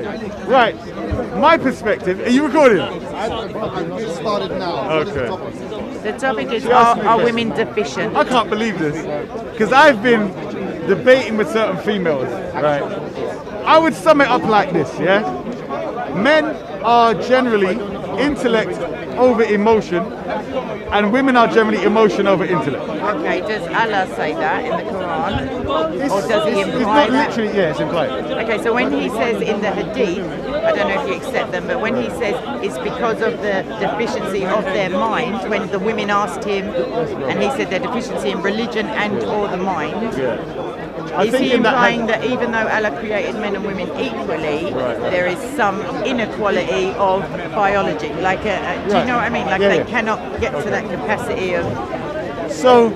Right. My perspective. Are you recording? It started now. Okay. The topic is, She asked me are this. women deficient? I can't believe this because I've been debating with certain females. Right. I would sum it up like this. Yeah. Men are generally intellect over emotion, and women are generally emotion over intellect. Okay, does Allah say that in the Quran? Or does he It's imply not that? literally, yeah, it's implied. Okay, so when he says in the Hadith, I don't know if you accept them, but when he says it's because of the deficiency of their mind, when the women asked him, and he said their deficiency in religion and or the mind, I is think he in that implying that even though Allah created men and women equally, there is some inequality of biology? Like, do you know what I mean? Like they cannot get to that capacity of... So,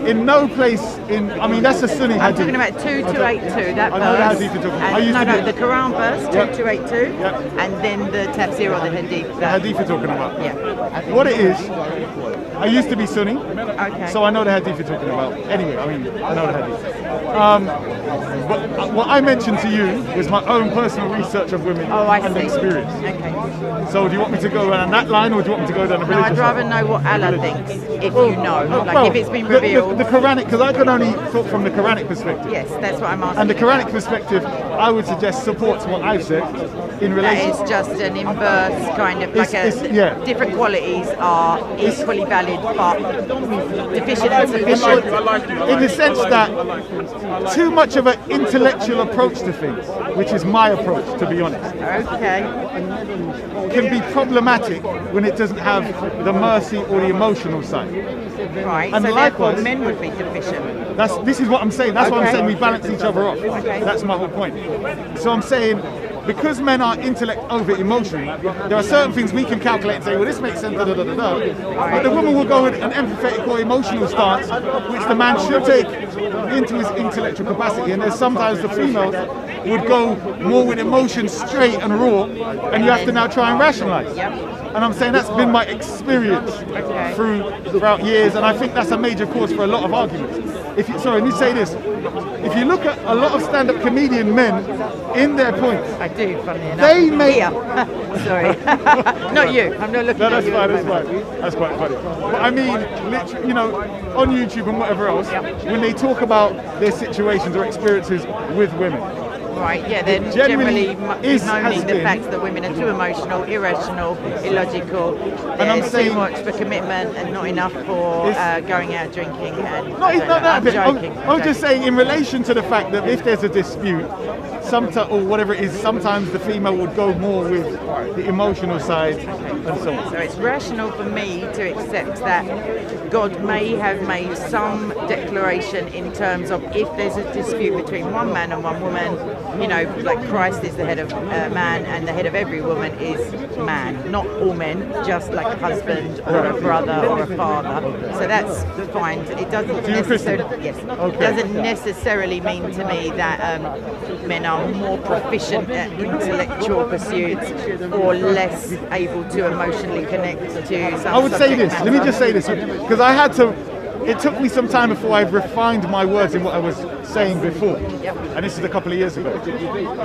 in no place in, I mean, that's a Sunni I'm hadith. talking about 2282, that I know the verse. hadith you're talking about. I And, used no, to no, do- the Quran verse, Yep. 2282, Yep. and then the tafsir or the hadith. The hadith you're talking about. Yeah. What it is, I used to be Sunni, Okay. so I know the hadith you're talking about. Anyway, I mean, I know the hadith. But what I mentioned to you was my own personal research of women Oh, I and see. experience. Okay. So do you want me to go down that line or do you want me to go down the No, religious I'd rather line? know what Allah thinks, if you know. Like, Well, if it's been the- revealed. The Quranic, because I can only talk from the Quranic perspective. Yes, that's what I'm asking. And the Quranic perspective, I would suggest supports what I've said in That relation. is just an inverse kind of like yeah. different qualities are equally valid, but deficient and sufficient. In the sense that too much of an intellectual approach to things, which is my approach, to be honest, Okay. can be problematic when it doesn't have the mercy or the emotional side. Right. And So likewise- therefore, men would be deficient. This is what I'm saying. That's what I'm Okay. saying. We balance each other off. Okay. That's my whole point. So I'm saying, because men are intellect over emotion, there are certain things we can calculate and say, well, this makes sense, da da da da da. But the woman will go with an empathetic or emotional stance, which the man should take into his intellectual capacity. And there's sometimes the females would go more with emotion straight and raw, and you have to now try and rationalize. And I'm saying that's been my experience throughout years, and I think that's a major cause for a lot of arguments. Let me say this. If you look at a lot of stand-up comedian men in their points, I do, funny enough. They make- Here. Sorry. Not you. I'm not looking no, at that's you. fine, at that's the moment. fine. That's quite funny. But I mean, literally, you know, on YouTube and whatever else, when they talk about their situations or experiences with women, Right, yeah, they're generally generally has bemoaning the been- fact that women are too emotional, irrational, illogical. And I'm There's saying- too much for commitment and not enough for going out drinking. And no, I it's don't not know, that I'm bit. joking. I was just saying, in relation to the fact that if there's a dispute, sometimes or whatever it is, sometimes the female would go more with the emotional side and so on. So it's rational for me to accept that God may have made some declaration in terms of if there's a dispute between one man and one woman, you know, like Christ is the head of man and the head of every woman is man. Not all men, just like a husband or a brother or a father. So that's fine. It doesn't So you're Christian? necessarily, yes, Okay. doesn't necessarily mean to me that men are more proficient at intellectual pursuits or less able to emotionally connect to some I would say subject this. Let me matter. just say this, because I had to. It took me some time before I refined my words in what I was saying before, and this is a couple of years ago.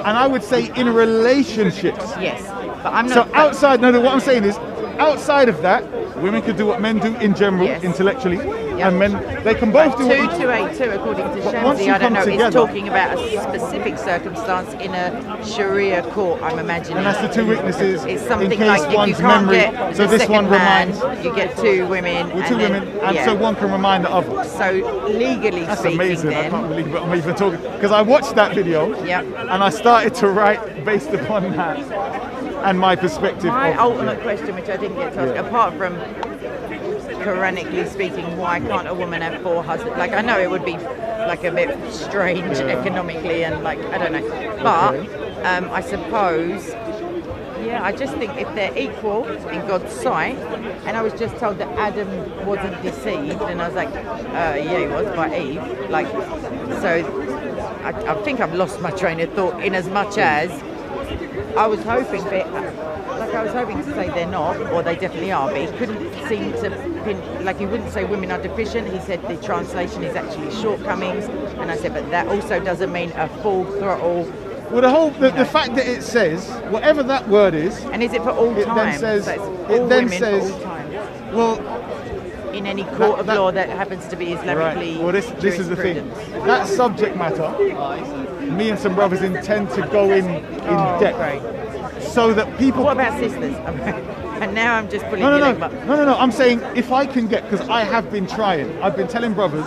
And I would say in relationships. Yes, but I'm So not. outside, no, what I'm saying is, outside of that, women could do what men do in general, Yes. intellectually, Yep. and men they can both do. what- 2282, according to once you Shamsi, I don't come know, together- it's talking about a specific circumstance in a Sharia court, I'm imagining. And that's the two witnesses. It's in something case like if you one's can't memory. get So the this second one man, reminds. you get two women. With two then- women, and yeah. so one can remind the other. So legally That's speaking, amazing. I then, can't believe I'm even talking because I watched that video Yep. and I started to write based upon that and my perspective. my of, ultimate question, which I didn't get to ask, apart from Quranically speaking, why can't a woman have four husbands? Like, I know it would be like a bit strange economically and like, I don't know. But I suppose, yeah, I just think if they're equal in God's sight, and I was just told that Adam wasn't deceived, and I was like, yeah, he was by Eve. Like, so I think I've lost my train of thought in as much as I was hoping that, like I was hoping to say they're not, or they definitely are, but he couldn't seem to pin, like he wouldn't say women are deficient, he said the translation is actually shortcomings, and I said, but that also doesn't mean a full throttle Well, the fact that it says whatever that word is, And is it for all it time? then says, So it's all it then women says, for all time. well, In any court of that- law that happens to be Islamically right. Well, this is the thing. jurisprudence. That subject matter, me and some brothers intend to go in depth, Great. so that people. What about sisters? And now I'm just pulling No. your leg, but No. I'm saying if I can get, because I have been trying. I've been telling brothers,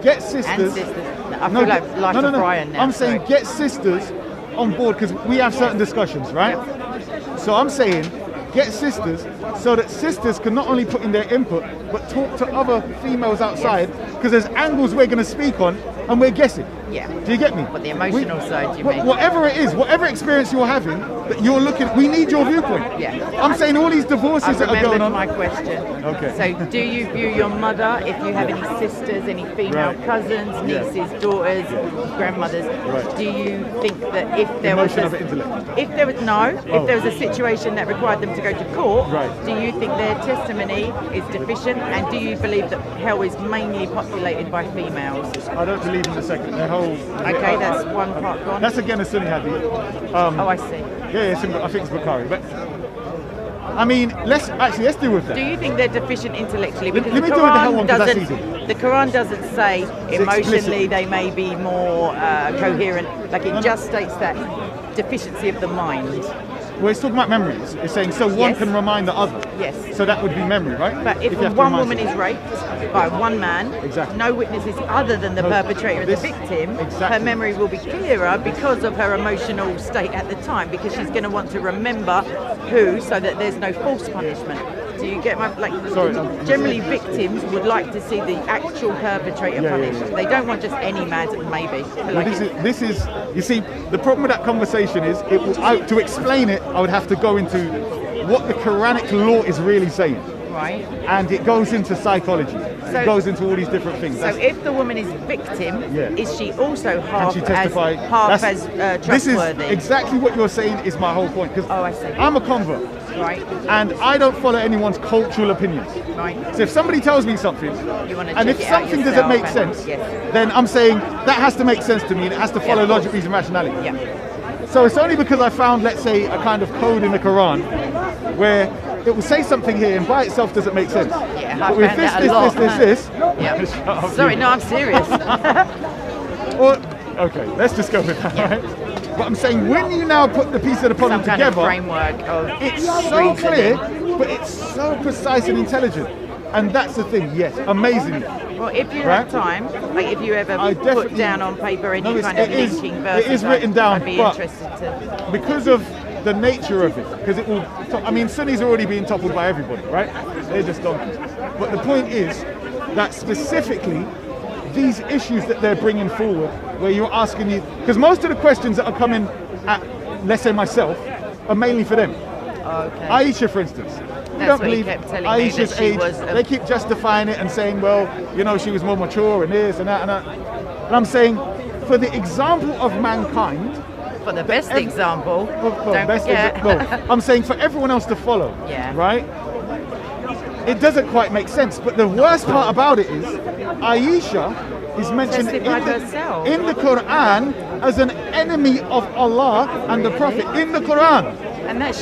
get and sisters. sisters. I feel like life of Brian now. I'm saying sorry. get sisters on board because we have certain discussions, right? So I'm saying get sisters so that sisters can not only put in their input but talk to other females outside because there's angles we're going to speak on and we're guessing. Yeah. Do you get me? But the emotional side, you mean? Whatever it is, whatever experience you're having, that you're looking, we need your viewpoint. Yeah. I'm saying all these I divorces that are going remembered on. my question. Okay. So, do you view your mother, if you have any sisters, any female Right. cousins, Yeah. nieces, daughters, grandmothers, Right. do you think that if there was Emotion of intellect. if there was Oh. if there was a situation that required them to go to court, Right. do you think their testimony is deficient, and do you believe that hell is mainly populated by females? I don't believe in the second. The whole. Okay, that's one part gone. That's again a Sunni hadith. Oh, I see. Yeah, I think it's Bukhari. But I mean, let's deal with that. Do you think they're deficient intellectually? Because let me the deal with the hell Quran one, 'cause that's doesn't. easy. The Quran doesn't say emotionally explicit. they may be more coherent. Like it just states that deficiency of the mind. Well, it's talking about memories. It's saying so one Yes. can remind the other. Yes. So that would be memory, right? But if you have to one remind woman is someone. raped by one man, Exactly. no witnesses other than the No, perpetrator and this- the victim, exactly. her memory will be clearer because of her emotional state at the time, because she's going to want to remember who, so that there's no false punishment. Do you get my Sorry, generally victims would like to see the actual perpetrator Yeah, yeah, punished. yeah. They don't want just any man, maybe. Well, Like this is. You see, the problem with that conversation is, to explain it, I would have to go into what the Quranic law is really saying, right. and it goes into psychology. So- it goes into all these different things. So if the woman is victim, Yeah. is she also Can half she testify? as This trustworthy? is exactly what you're saying. Is my whole point because Oh, I see. I'm a convert. Right. And I don't follow anyone's cultural opinions. Right. So if somebody tells me something, You wanna and check if it out something doesn't make yourself and- sense, yes. then I'm saying that has to make sense to me and it has to follow of course. logic, reason, rationality. Yeah. So it's only because I found, let's say, a kind of code in the Quran where it will say something here and by itself doesn't make sense. Yeah, I But with found this, that a this, lot. this. Yeah. Shut up, Sorry, you. no, I'm serious. Or, okay, let's just go with that, right? But I'm saying when you now put the piece of the puzzle Some kind of together, framework of it's so clear, reasoning. but it's so precise and intelligent. And that's the thing, yes, amazingly. Well, if you Right? have time, like if you ever I put definitely- down on paper any No, it's- kind of it is- linking it verses, is written down, I'd be but- interested to. Because of the nature of it, because it will, I mean, Sunnis are already being toppled by everybody, right? They're just donkeys. But the point is that specifically, these issues that they're bringing forward, where you're asking you, because most of the questions that are coming at, let's say myself, are mainly for them. Okay. Aisha, for instance. You That's don't what he believe kept telling me, that Aisha's she age. was a- They keep justifying it and saying, well, you know, she was more mature and this and that and that. And I'm saying, for the example of mankind, For the best example, well, don't best forget. I'm saying for everyone else to follow, Yeah. right? It doesn't quite make sense. But the worst part about it is, Aisha is mentioned Testified herself. in the Quran as an enemy of Allah and the Prophet in the Quran. And that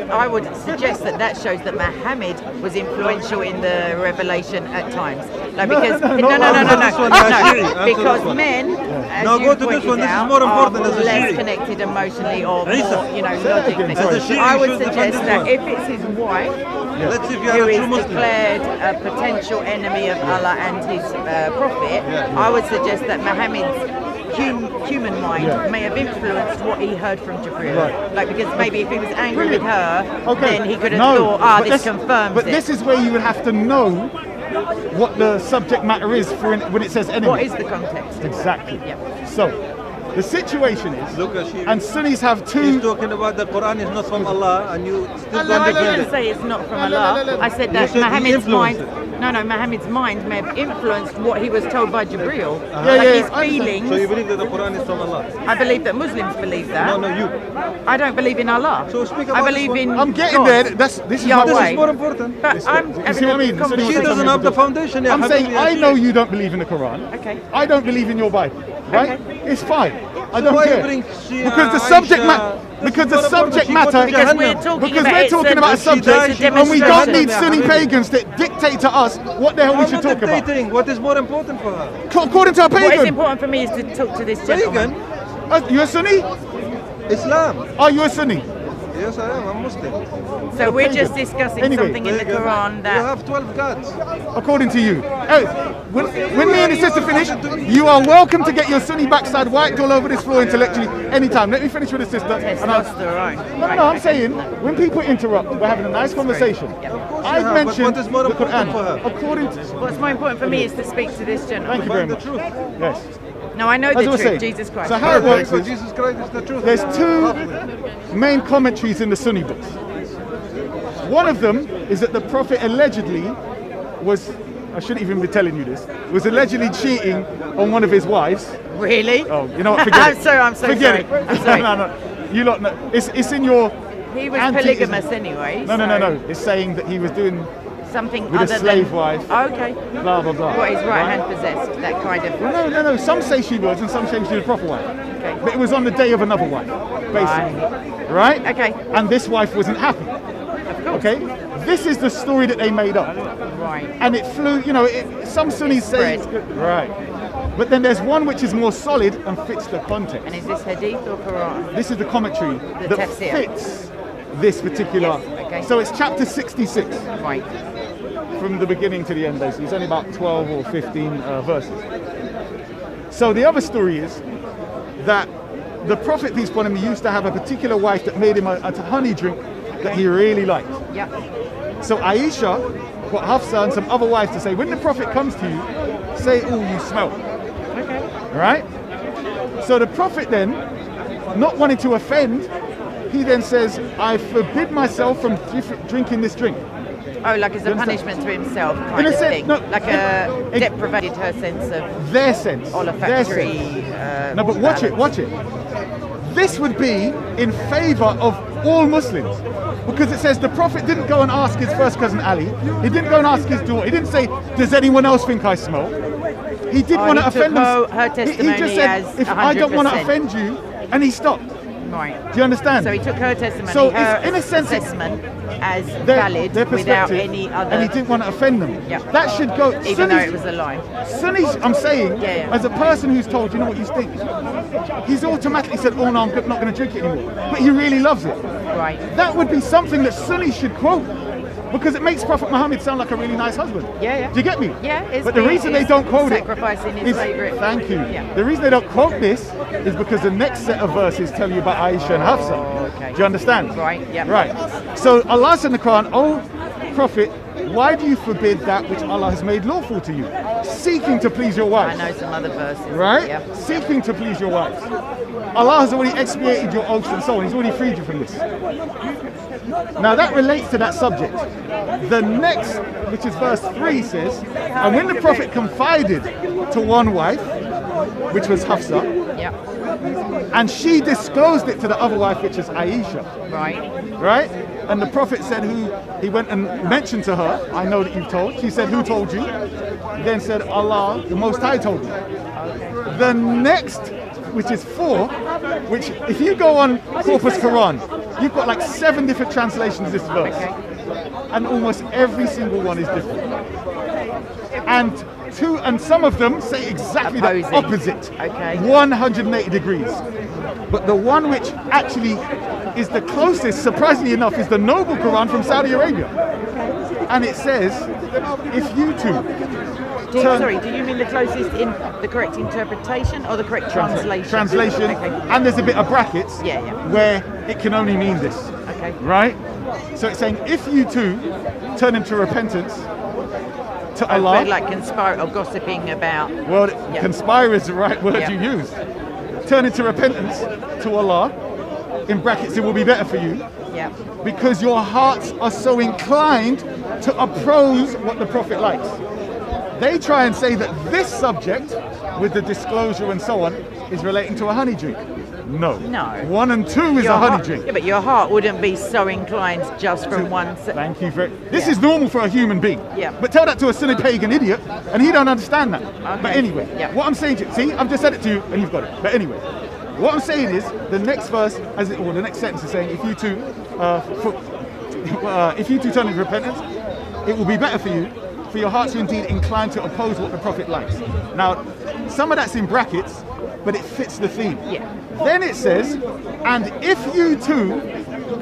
I would suggest that shows that Muhammad was influential in the revelation at times. Like No, because no, no, answer this one, Shi'i, answer because this one. men, as No, you go to this pointed one, this is out, more important are as a less Shi'i. connected emotionally or Isa, more, say that logically. again, sorry. As a Shi'i, I you would should defend suggest this that one. if it's his wife Let's see if you are who a is true Muslim. declared a potential enemy of Allah and his prophet, I would suggest that Muhammad's human mind Yeah. may have influenced what he heard from Jibreel. Right. Like because maybe if he was angry with her, Okay. then he could have No, thought, but this this- confirms But it. this is where you would have to know what the subject matter is when it says enemy. What is the context? Exactly. Yeah. So, the situation is, Look, Shi'i. and Sunnis have He's two. talking about the Quran is not from Allah, and you still No, I don't defend didn't it. say it's not from No, no, Allah. no, no. I said You that said he Muhammad's mind. influenced Muhammad's mind may have influenced what he was told by Jibreel. Yeah, Like yeah, his I understand. feelings. So you believe that the Quran is from Allah? I believe that Muslims believe that. No, you. I don't believe in Allah. So speak I about believe this in. one. I'm getting God. there. This is my Yahweh. This point. is more important. But I'm You having see what I a mean? So conversation. She doesn't have the foundation. Ya I'm saying Habibi, ya I know Shi'i. you don't believe in the Quran. Okay. I don't believe in your Bible. Right? Okay. It's fine. I don't why you care. bring Shia, Because the subject Aisha? because This the is more important. subject She go to matter Because Jahannam. we're talking because about we're talking about a it's subject a and we don't need demonstration. Sunni pagans to dictate to us what the hell we I'm should not talk about. dictating. What is more important for her? According to a What is pagan. important for me is to talk to this gentleman. Pagan? You're a Sunni? Islam. Are you a Sunni? Yes, I am. I'm Muslim. So we're pagan. just discussing Anyway, something in the Pagan. Quran You that have 12 gods. According to you. Hey, when me and the sister finish, you are welcome to get your Sunni backside wiped all over this floor intellectually anytime. Let me finish with the sister. and I'll- testosterone. No, I'm saying when people interrupt, we're having a nice conversation. I've but mentioned what is more the important Quran. for her? According to What's more important for me is to speak to this Thank gentleman. you very The much. truth. Yes. No, I know As I the was truth, saying, Jesus Christ. so how it works For is Jesus Christ is the truth. there's two main commentaries in the Sunni books. One of them is that the Prophet allegedly was, I shouldn't even be telling you this, was allegedly cheating on one of his wives. Really? Oh, you know what? Forget it. I'm so Forget sorry. it. I'm sorry. no. You lot know. It's in your. He was anti-ism. polygamous anyway. No. It's saying that he was doing Something with a other slave than. wife. Okay. Blah blah blah. What his right hand possessed, that kind of. No. Some say she was, and some say she was a proper wife. Okay. But it was on the day of another wife, basically. Right? Okay. And this wife wasn't happy. Okay. This is the story that they made up, Right. and it flew. Some Sunnis say it's spread. good. Right. But then there's one which is more solid and fits the context. And is this hadith or Quran? This is the commentary The that tafsir. fits this particular. Yes, okay. So it's chapter 66 Right. from the beginning to the end, basically. It's only about 12 or 15 verses. So the other story is that the Prophet, peace upon him, used to have a particular wife that made him a honey drink that he really liked. Yep. So Aisha got Hafsa and some other wives to say, when the Prophet comes to you, say, oh, you smell. Okay. Right? So the Prophet then, not wanting to offend, he then says, I forbid myself from drinking this drink. Oh, like as a You understand? punishment to himself kind In a of sense, thing. no, Like it- deprivated her sense of Their sense. Their olfactory. sense. No, but watch it. This would be in favor of all Muslims. Because it says the Prophet didn't go and ask his first cousin Ali. He didn't go and ask his daughter. He didn't say, does anyone else think I smell? He didn't want to he took offend them. her He testimony just said, as if I don't want to 100%. offend you, and he stopped. Right. Do you understand? So he took her testimony, So her it's, in a sense, assessment as their valid without perspective, any other. and he didn't want to offend them. Yeah. That should go. even though it was a lie. Sunnis, I'm saying, Yeah. as a person who's told, you know what you stink, he's automatically said, oh no, I'm not going to drink it anymore. But he really loves it. Right. That would be something that Sunnis should quote. Because it makes Prophet Muhammad sound like a really nice husband. Yeah. Do you get me? Yeah, it's But the being- reason they it's don't quote it sacrificing his favourite. Thank you. Yeah. The reason they don't quote this is because the next set of verses tell you about Aisha and Hafsa. okay. Do you understand? Right, yeah. Right. So Allah said in the Quran, oh Prophet, why do you forbid that which Allah has made lawful to you? Seeking to please your I wives. know some other verses. Right? Yep. Seeking to please your wives. Allah has already expiated your oaths and so on. He's already freed you from this. Now that relates to that subject. The next, which is verse 3, says, and when the Prophet confided to one wife, which was Hafsa, Yep. and she disclosed it to the other wife, which is Aisha, Right. right? And the Prophet said, he went and mentioned to her, I know that you've told. She said, who told you? He then said, Allah, the Most High told me. The next, which is 4, which if you go on Corpus Quran, you've got like 7 different translations of this verse. And almost every single one is different. And some of them say exactly the Opposing. opposite. Okay. 180 degrees. But the one which actually is the closest, surprisingly enough, is the Noble Quran from Saudi Arabia. And it says, if you two Do you mean the closest in the correct interpretation or the correct translation? Translation, Okay. and there's a bit of brackets Yeah. where it can only mean this, Okay. right? So it's saying, if you two turn into repentance to Allah, Like or gossiping about. well, Yeah. conspire is the right word Yeah. you use. Turn into repentance to Allah, in brackets, it will be better for you, Yeah. because your hearts are so inclined to oppose what the Prophet likes. They try and say that this subject, with the disclosure and so on, is relating to a honey drink. No. No. 1 and 2 is Your a honey heart- drink. Yeah, but your heart wouldn't be so inclined just from one. Thank you for This Yeah. is normal for a human being. Yeah. But tell that to a Sunni pagan idiot, and he don't understand that. But Okay. anyway, Yeah. what I'm saying to you, see, I've just said it to you, and you've got it. But anyway, What I'm saying is, the next verse, or the next sentence is saying, if you two turn into repentance, it will be better for you, for your hearts are indeed inclined to oppose what the Prophet likes. Now, some of that's in brackets, but it fits the theme. Yeah. Then it says, and if you two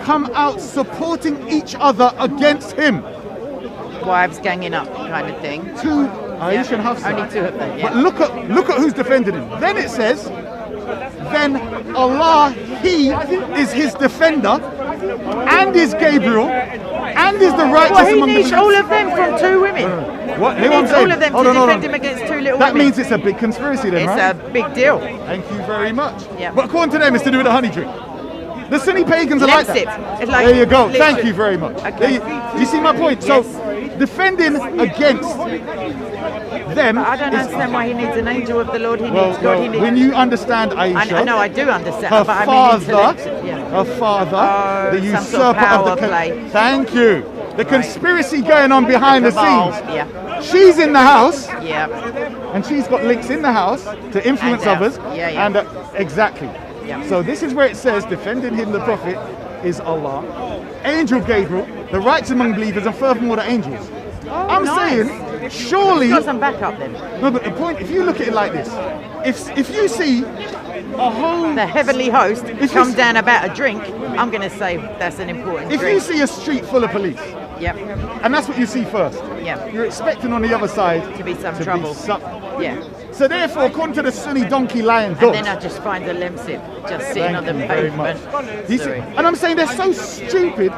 come out supporting each other against him. Wives ganging up kind of thing. Two, Aisha and Hafsa. Only two of them, yeah. But look at who's defending him. Then it says, then Allah, He is his defender, and is Gabriel, and is the righteous Well, he among needs the all of them from two women. What? He needs all of them to defend him against two little That women. means it's a big conspiracy then, It's right? a big deal. Thank you very much. Yeah. But according to them, it's to do with the honey drink. The Sunni pagans are like Lexit. that. It's like There you go. literally- Thank you very much. Okay. Do you see my point? Yes. So, defending against them. But I don't understand why he needs an angel of the Lord. He needs God. Well, He needs. when you understand Aisha, I know, I do understand. her but I mean, father, yeah. her father, Oh, the some usurper sort of power of the play. Thank you. The conspiracy going on behind the Cabal, scenes. yeah. She's in the house, Yeah. and she's got links in the house to influence And, others. yeah, yeah. And exactly. Yeah. So this is where it says, defending him, the prophet, is Allah. Angel Gabriel, the rights among believers, and furthermore the angels. I'm nice. saying, surely. Got some backup then. No, but the point, if you look at it like this, if you see a whole, The heavenly host you come s- down about a drink. I'm going to say that's an important if you drink. see a street full of police, Yep. and that's what you see first, Yeah. you're expecting on the other side To be some trouble. Yeah. So therefore, according to the Sunni donkey lion And dog, then I just find the lemsip just sitting thank on the you very much. pavement. You see- Sorry. and I'm saying they're so stupid.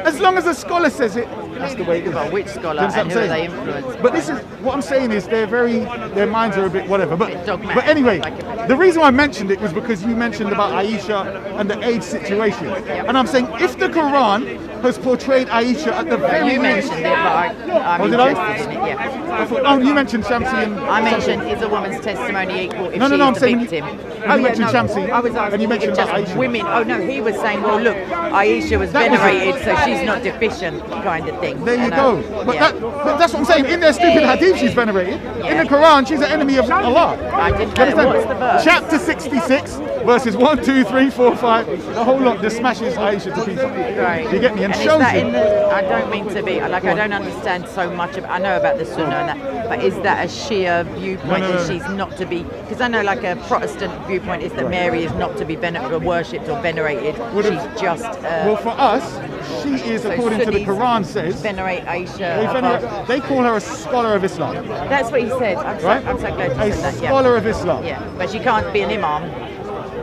As long as a scholar says it, that's the way it is. Well, which Do you scholar understand and what who are I'm they saying? influenced? But this is what I'm saying is their minds are a bit whatever. But Bit dogmatic, but anyway, like a bit. the reason why I mentioned it was because you mentioned about Aisha and the age situation, and I'm saying if the Quran has portrayed Aisha at the very You least. mentioned it, but I'm Oh, did I? interested in it. Yeah. I thought, oh, you mentioned Shamsi and I mentioned is a woman's testimony equal if No, she I'm is the saying victim? you mentioned Shamsi, I was asking and you mentioned if just about Aisha. women. Oh no, he was saying, well, look, Aisha was That was venerated, so she's not deficient, kind of thing. There you And, go. But, yeah. but that's what I'm saying. In their stupid hadith, she's venerated. In the Quran, she's an enemy of Allah. I didn't Do you know. understand? What's the verse? Chapter 66, verses 1, 2, 3, 4, 5. The whole lot just smashes Aisha to pieces. Right. You get me? And is shows that you. in the? I don't mean to be like I don't understand so much of. I know about the Sunnah and that, but is that a Shia viewpoint No. that she's not to be? Because I know like a Protestant viewpoint is that Mary is not to be worshipped or venerated. She's just. Well, for us, she is, so according to the Sunnis Quran, says venerate Aisha. they, above. they call her a scholar of Islam, That's what he said. I'm, right? so, I'm so glad you A said that. Yeah. scholar of Islam. Yeah, but she can't be an imam.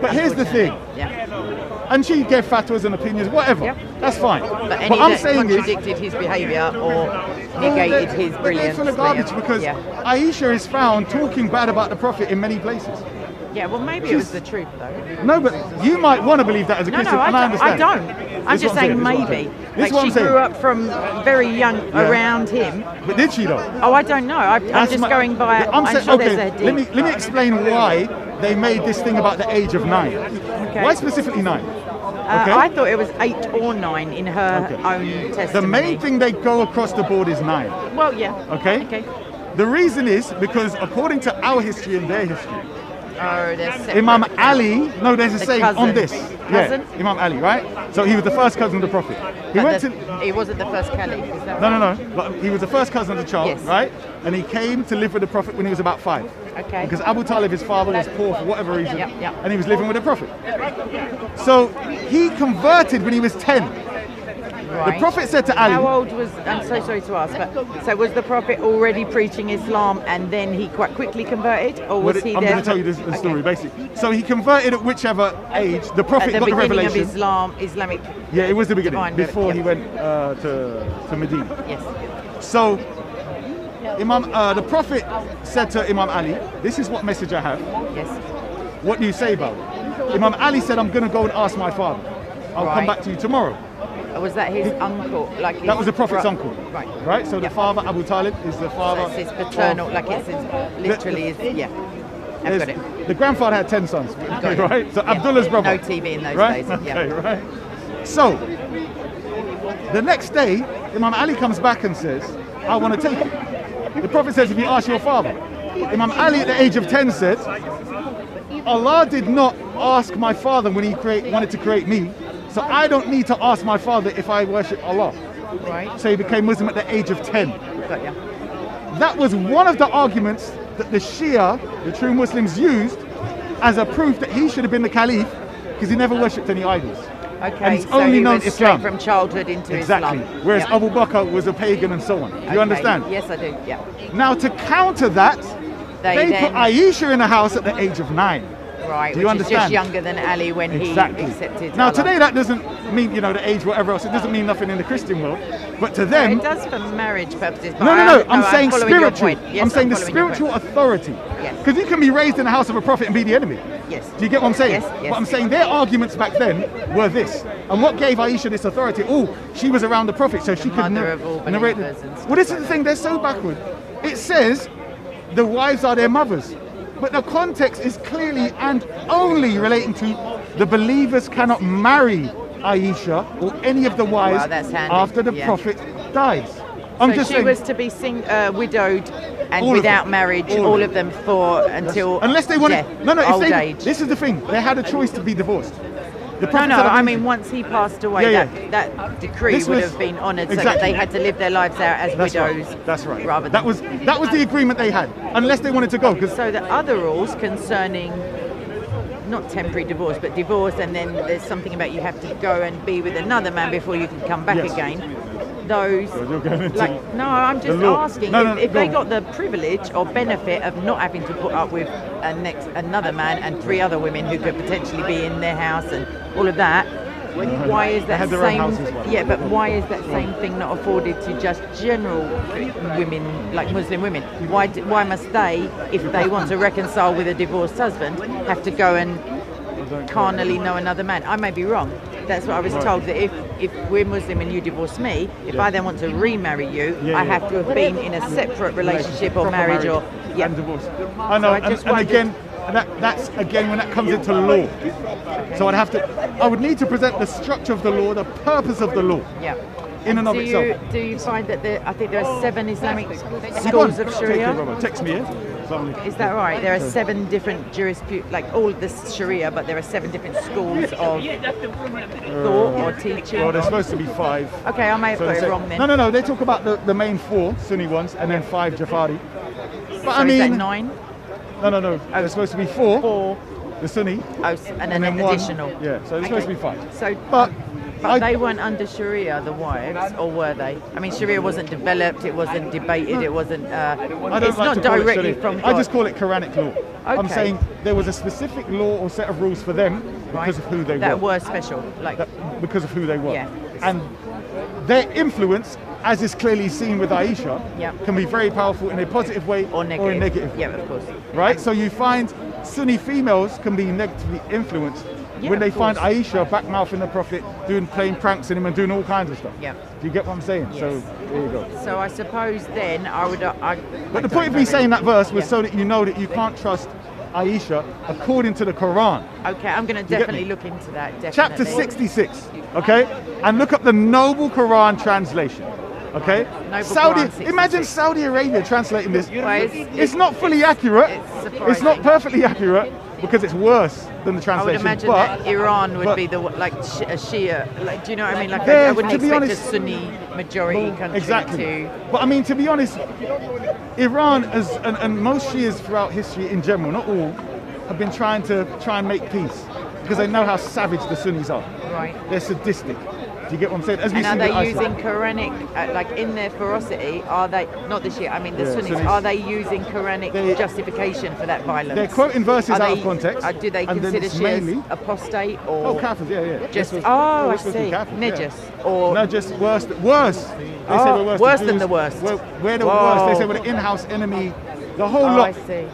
But here's the thing, Yeah. and she gave fatwas and opinions, whatever. Yep. That's fine. But any what I'm that saying is, contradicted his behaviour or negated his But brilliance. they're full of garbage then, because yeah. Aisha is found talking bad about the Prophet in many places. Yeah, well, maybe it was the truth though. No, but you might want to believe that as a No, Christian, no, and I understand. I don't. I'm This is just what I'm saying saying, this is what I'm maybe. saying. This Like is what she I'm saying. grew up from very young around him. But did she though? Oh, I don't know. I'm That's just my- going by. I'm saying, sure okay, there's a let me explain why they made this thing about the age of 9. Okay. Why specifically 9? Okay. I thought it was 8 or 9 in her Okay. own testimony. The main thing they go across the board is 9. Well, yeah. Okay. Okay. The reason is because according to our history and their history, Oh, there's separate. Imam Ali, no, there's a The saying cousin. on this. Cousin? Yeah, Imam Ali, right? So he was the first cousin of the Prophet. He But went to he wasn't the first caliph. Is that No, right? no, no. But he was the first cousin of the child, Yes. right? And he came to live with the Prophet when he was about 5. Okay. Because Abu Talib, his father, was poor for whatever reason, Yep, yep. and he was living with the Prophet. So he converted when he was 10. Right. The Prophet said to Ali, How old was? I'm so sorry to ask, but so was the Prophet already preaching Islam and then he quite quickly converted, or was he I'm there? going to tell you the story, basically. So he converted at whichever age the At Prophet the got the beginning of revelation. Islamic. Yeah, it was the beginning, Divine before he revelation. went to Medina. Yes. So the Prophet said to Imam Ali, this is what message I have. Yes. What do you say about it? Imam Ali said, I'm going to go and ask my father. I'll come Right. back to you tomorrow. Or was that his uncle? Like That was the Prophet's bro- uncle. Right. Right? So the Yep. father, Abu Talib, is the So father. it's his paternal, of- like it's his, literally his, yeah. I've there's- got it. The grandfather had 10 sons, Got it. right? So Yeah. Abdullah's brother. No TV in those right? days. Okay, Yeah. right. So the next day, Imam Ali comes back and says, I want to take it. The Prophet says, if you ask your father. Imam Ali at the age of 10 said, Allah did not ask my father when he wanted to create me, so I don't need to ask my father if I worship Allah. Right. So he became Muslim at the age of 10. Got ya. That was one of the arguments that the Shia, the true Muslims, used as a proof that he should have been the Caliph, because he never worshipped any idols. Okay, And he's so only he known went Islam. straight from childhood into Exactly. Islam. Whereas Yep. Abu Bakr was a pagan and so on. Do you Okay, understand? Yes, I do. Yeah. Now to counter that, they then- put Aisha in the house at the age of 9. Right. Do you which is just understand? younger than Ali when Exactly. he accepted. Now Allah. today that doesn't mean, the age, whatever else. It doesn't mean nothing in the Christian world. But to Well, them, it does for marriage purposes. But no. I'm saying following your spiritual. point. Yes, I'm saying the following your spiritual point. authority. Yes. Because you can be raised in the house of a prophet and be the enemy. Yes. Do you get what I'm saying? Yes, yes. But I'm saying their arguments back then were this. And what gave Aisha this authority? Oh, she was around the prophet, so she could mother of all narrate. believers and stuff Well, this is the like thing. They're so backward. It says the wives are their mothers. But the context is clearly and only relating to the believers cannot marry Aisha or any of the wives Wow, that's handy. after the Yeah. prophet dies. I'm So just she saying, was to be widowed and All of without them. marriage, All of all them. of them for until unless they wanted, death, if old they, age. this is the thing, they had a choice to be divorced. The No, prophet no. said, I mean, once he passed away, Yeah, that decree This would was- have been honoured, so exactly. that they had to live their lives out as That's widows. right. That's right. Rather that than was the agreement they had, unless they wanted to go. Because so the other rules concerning not temporary divorce, but divorce, and then there's something about you have to go and be with another man before you can come back Yes. again. Those, you're going into no, I'm just the law. asking No, if go they on. got the privilege or benefit of not having to put up with another man and 3 other women who could potentially be in their house and all of that. Why is that had their own same? houses, well. Yeah, but why is that same thing not afforded to just general women, like Muslim women? Why must they, if they want to reconcile with a divorced husband, have to go and carnally know another man? I may be wrong. That's what I was told, that if we're Muslim and you divorce me, if I then want to remarry you, Yeah, I yeah. have to have been in a separate relationship or proper marriage or and divorce. I know, I and, just and wondered- again, that's again when that comes into law. So I would need to present the structure of the law, the purpose of the law, yeah. in and of do itself. you find that I think there are 7 Islamic Go on. schools of Take it, Sharia? Robert. Text me, yeah? Is that right? There are 7 different like all of this Sharia, but there are 7 different schools of thought or teaching. Well, there's supposed to be 5. Okay, I may have So got they it say- wrong then. No. They talk about the main 4 Sunni ones and then 5 Jafari. But So I is that mean, 9? no. There's supposed to be 4. 4, The Sunni. and then an 1. additional. Yeah. So there's supposed to be 5. So, But they weren't under Sharia, the wives, or were they? I mean, Sharia wasn't developed, it wasn't debated, it wasn't. I don't It's like not to call it directly Sharia. from God. I just call it Quranic law. I'm Okay. saying there was a specific law or set of rules for them because of who they that were. were special, like Because of who they were. Yeah. And their influence, as is clearly seen with Aisha, Yeah. can be very powerful in a positive way or negative. or a negative way. Yeah, of course. Right? So you find Sunni females can be negatively influenced Yeah, when they of find course. Aisha backmouthing the Prophet, playing pranks on him and doing all kinds of stuff. Yeah. Do you get what I'm saying? Yes. So there you go. So I suppose then I would. But the point of me saying that verse was Yeah. so that you know that you can't trust Aisha according to the Quran. Okay, I'm going to get me? definitely look into that. Definitely. Chapter 66, okay? And look up the Noble Quran translation, okay? Noble Saudi, Quran 66. imagine Saudi Arabia translating this. Well, It's not fully accurate. It's It's not surprising. perfectly accurate because it's worse than the I would translation. imagine but that Iran would but- be a Shia. Like, do you know what I mean? Like, I There, wouldn't to be expect honest- a Sunni majority country Exactly. to. But I mean, to be honest, Iran and most Shias throughout history in general, not all, have been trying and make peace because they know how savage the Sunnis are. Right. They're sadistic. Do you get what I'm saying? As we And are see they with ISIS. using Quranic, like in their ferocity, are they, not the Shia, I mean the Yeah, Sunnis, Sunnis. are they using Quranic They- justification for that violence? They're quoting verses Are out they- of context. Do they and then consider it's Shias mainly apostate or Oh, Kafirs, yeah. just, This was- oh, I this was the see, Kafirs, yeah. Najis, or No, just worse. Worse. They say Oh, we're worse than than Jews. the worst. We're the Whoa. worst. They say we're the in-house enemy. The whole oh, lot. I see.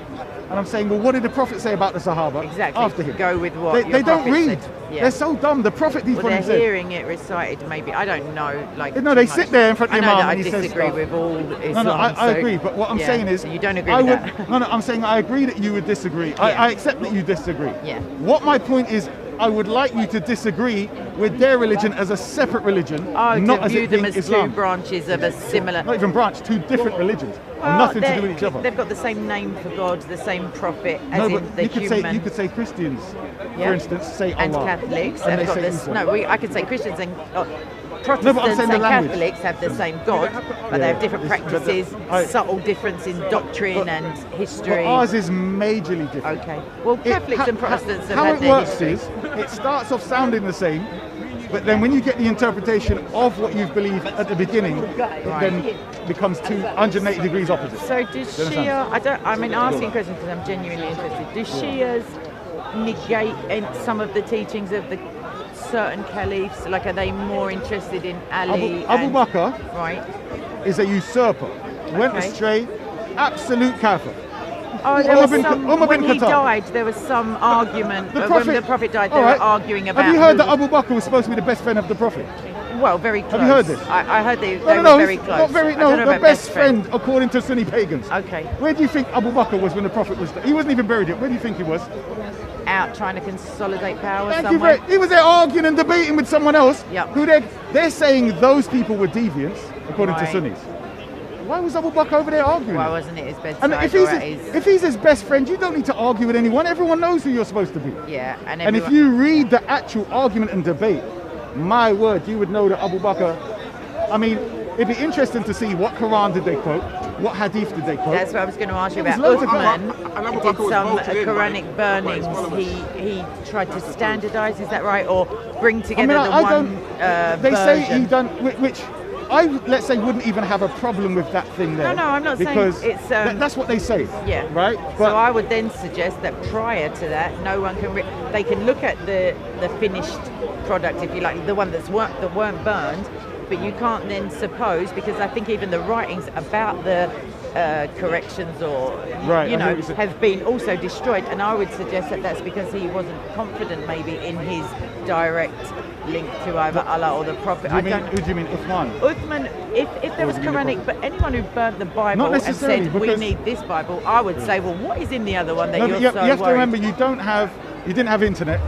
And I'm saying, well, what did the Prophet say about the Sahaba Exactly. after him? Go with what They, your they don't Prophet read. said. Yeah. They're so dumb. The Prophet, these Well, they're ones said. hearing it recited, maybe. I don't know. Like, No, too they much. sit there in front of I your know mum that and I he says disagree stuff. with all Islam. No, I so- agree. But what I'm yeah. saying is, So you don't agree I with would, that. No, I'm saying I agree that you would disagree. Yeah. I accept that you disagree. Yeah. What my point is, I would like you to disagree with their religion as a separate religion, Oh, not to as view it them being as Islam. two branches of a similar. Not even branch, two different religions. Well, Nothing to do with each other. They've got the same name for God, the same prophet, as No, in but the you could human. say Christians, Yeah. for instance, say and Allah. Catholics and have they got say this. Isa. No, I could say Christians and I'm Protestants saying the and language. Catholics have the same God, but they have different it's- but practices, I- subtle difference in doctrine and But history. ours is majorly different. Okay. Well, Catholics and Protestants have how had it their works history. is, it starts off sounding the same, but then when you get the interpretation of what you believe at the beginning, it then becomes 280 degrees opposite. So does Shia? I'm asking questions because I'm genuinely interested. Do Shias negate some of the teachings of the certain caliphs? Like, are they more interested in Ali? Abu Bakr Right. is a usurper, went Okay. astray, absolute kafir. Oh, there Umar was bin- some, Umar when bin he Khattab. died, there was some argument. When the Prophet died, they All were right. arguing about. Have you heard who that was- Abu Bakr was supposed to be the best friend of the Prophet? Well, very close. Have you heard this? I heard they No, were no, very close. not very. I don't know No, the about best friend according to Sunni pagans. Okay. Where do you think Abu Bakr was when the Prophet was there? He wasn't even buried yet. Where do you think he was? Out trying to consolidate power Thank you somewhere. very. He was there arguing and debating with someone else. Yep. Who they're saying those people were deviants according to Right. Sunnis. Why was Abu Bakr over there arguing? Why wasn't it his bedside And if or he's, at his... if he's his best friend, you don't need to argue with anyone. Everyone knows who you're supposed to be. Yeah, and And if everyone- you read the actual argument and debate, my word, you would know that Abu Bakr. I mean, it'd be interesting to see what Quran did they quote, what hadith did they quote. That's what I was going to ask you There about. was loads of Uthman did some Quranic burnings. He tried to standardise, is that right? Or bring together the one They say version. he done, which I let's say wouldn't even have a problem with that thing there. No, I'm not saying because it's, that's what they say. Yeah. Right. So I would then suggest that prior to that, no one can. They can look at the finished product, if you like, the one that weren't burned, but you can't then suppose, because I think even the writings about the corrections or Right, you I know hear what you're saying. have been also destroyed, and I would suggest that that's because he wasn't confident maybe in his direct link to either Allah or the Prophet. who do you mean, Uthman? Uthman, if there was do you mean Quranic, but anyone who burnt the Bible Not and necessarily, said we because- need this Bible, I would say, well, what is in the other one that No, you're but you so have to worried? remember, you didn't have internet.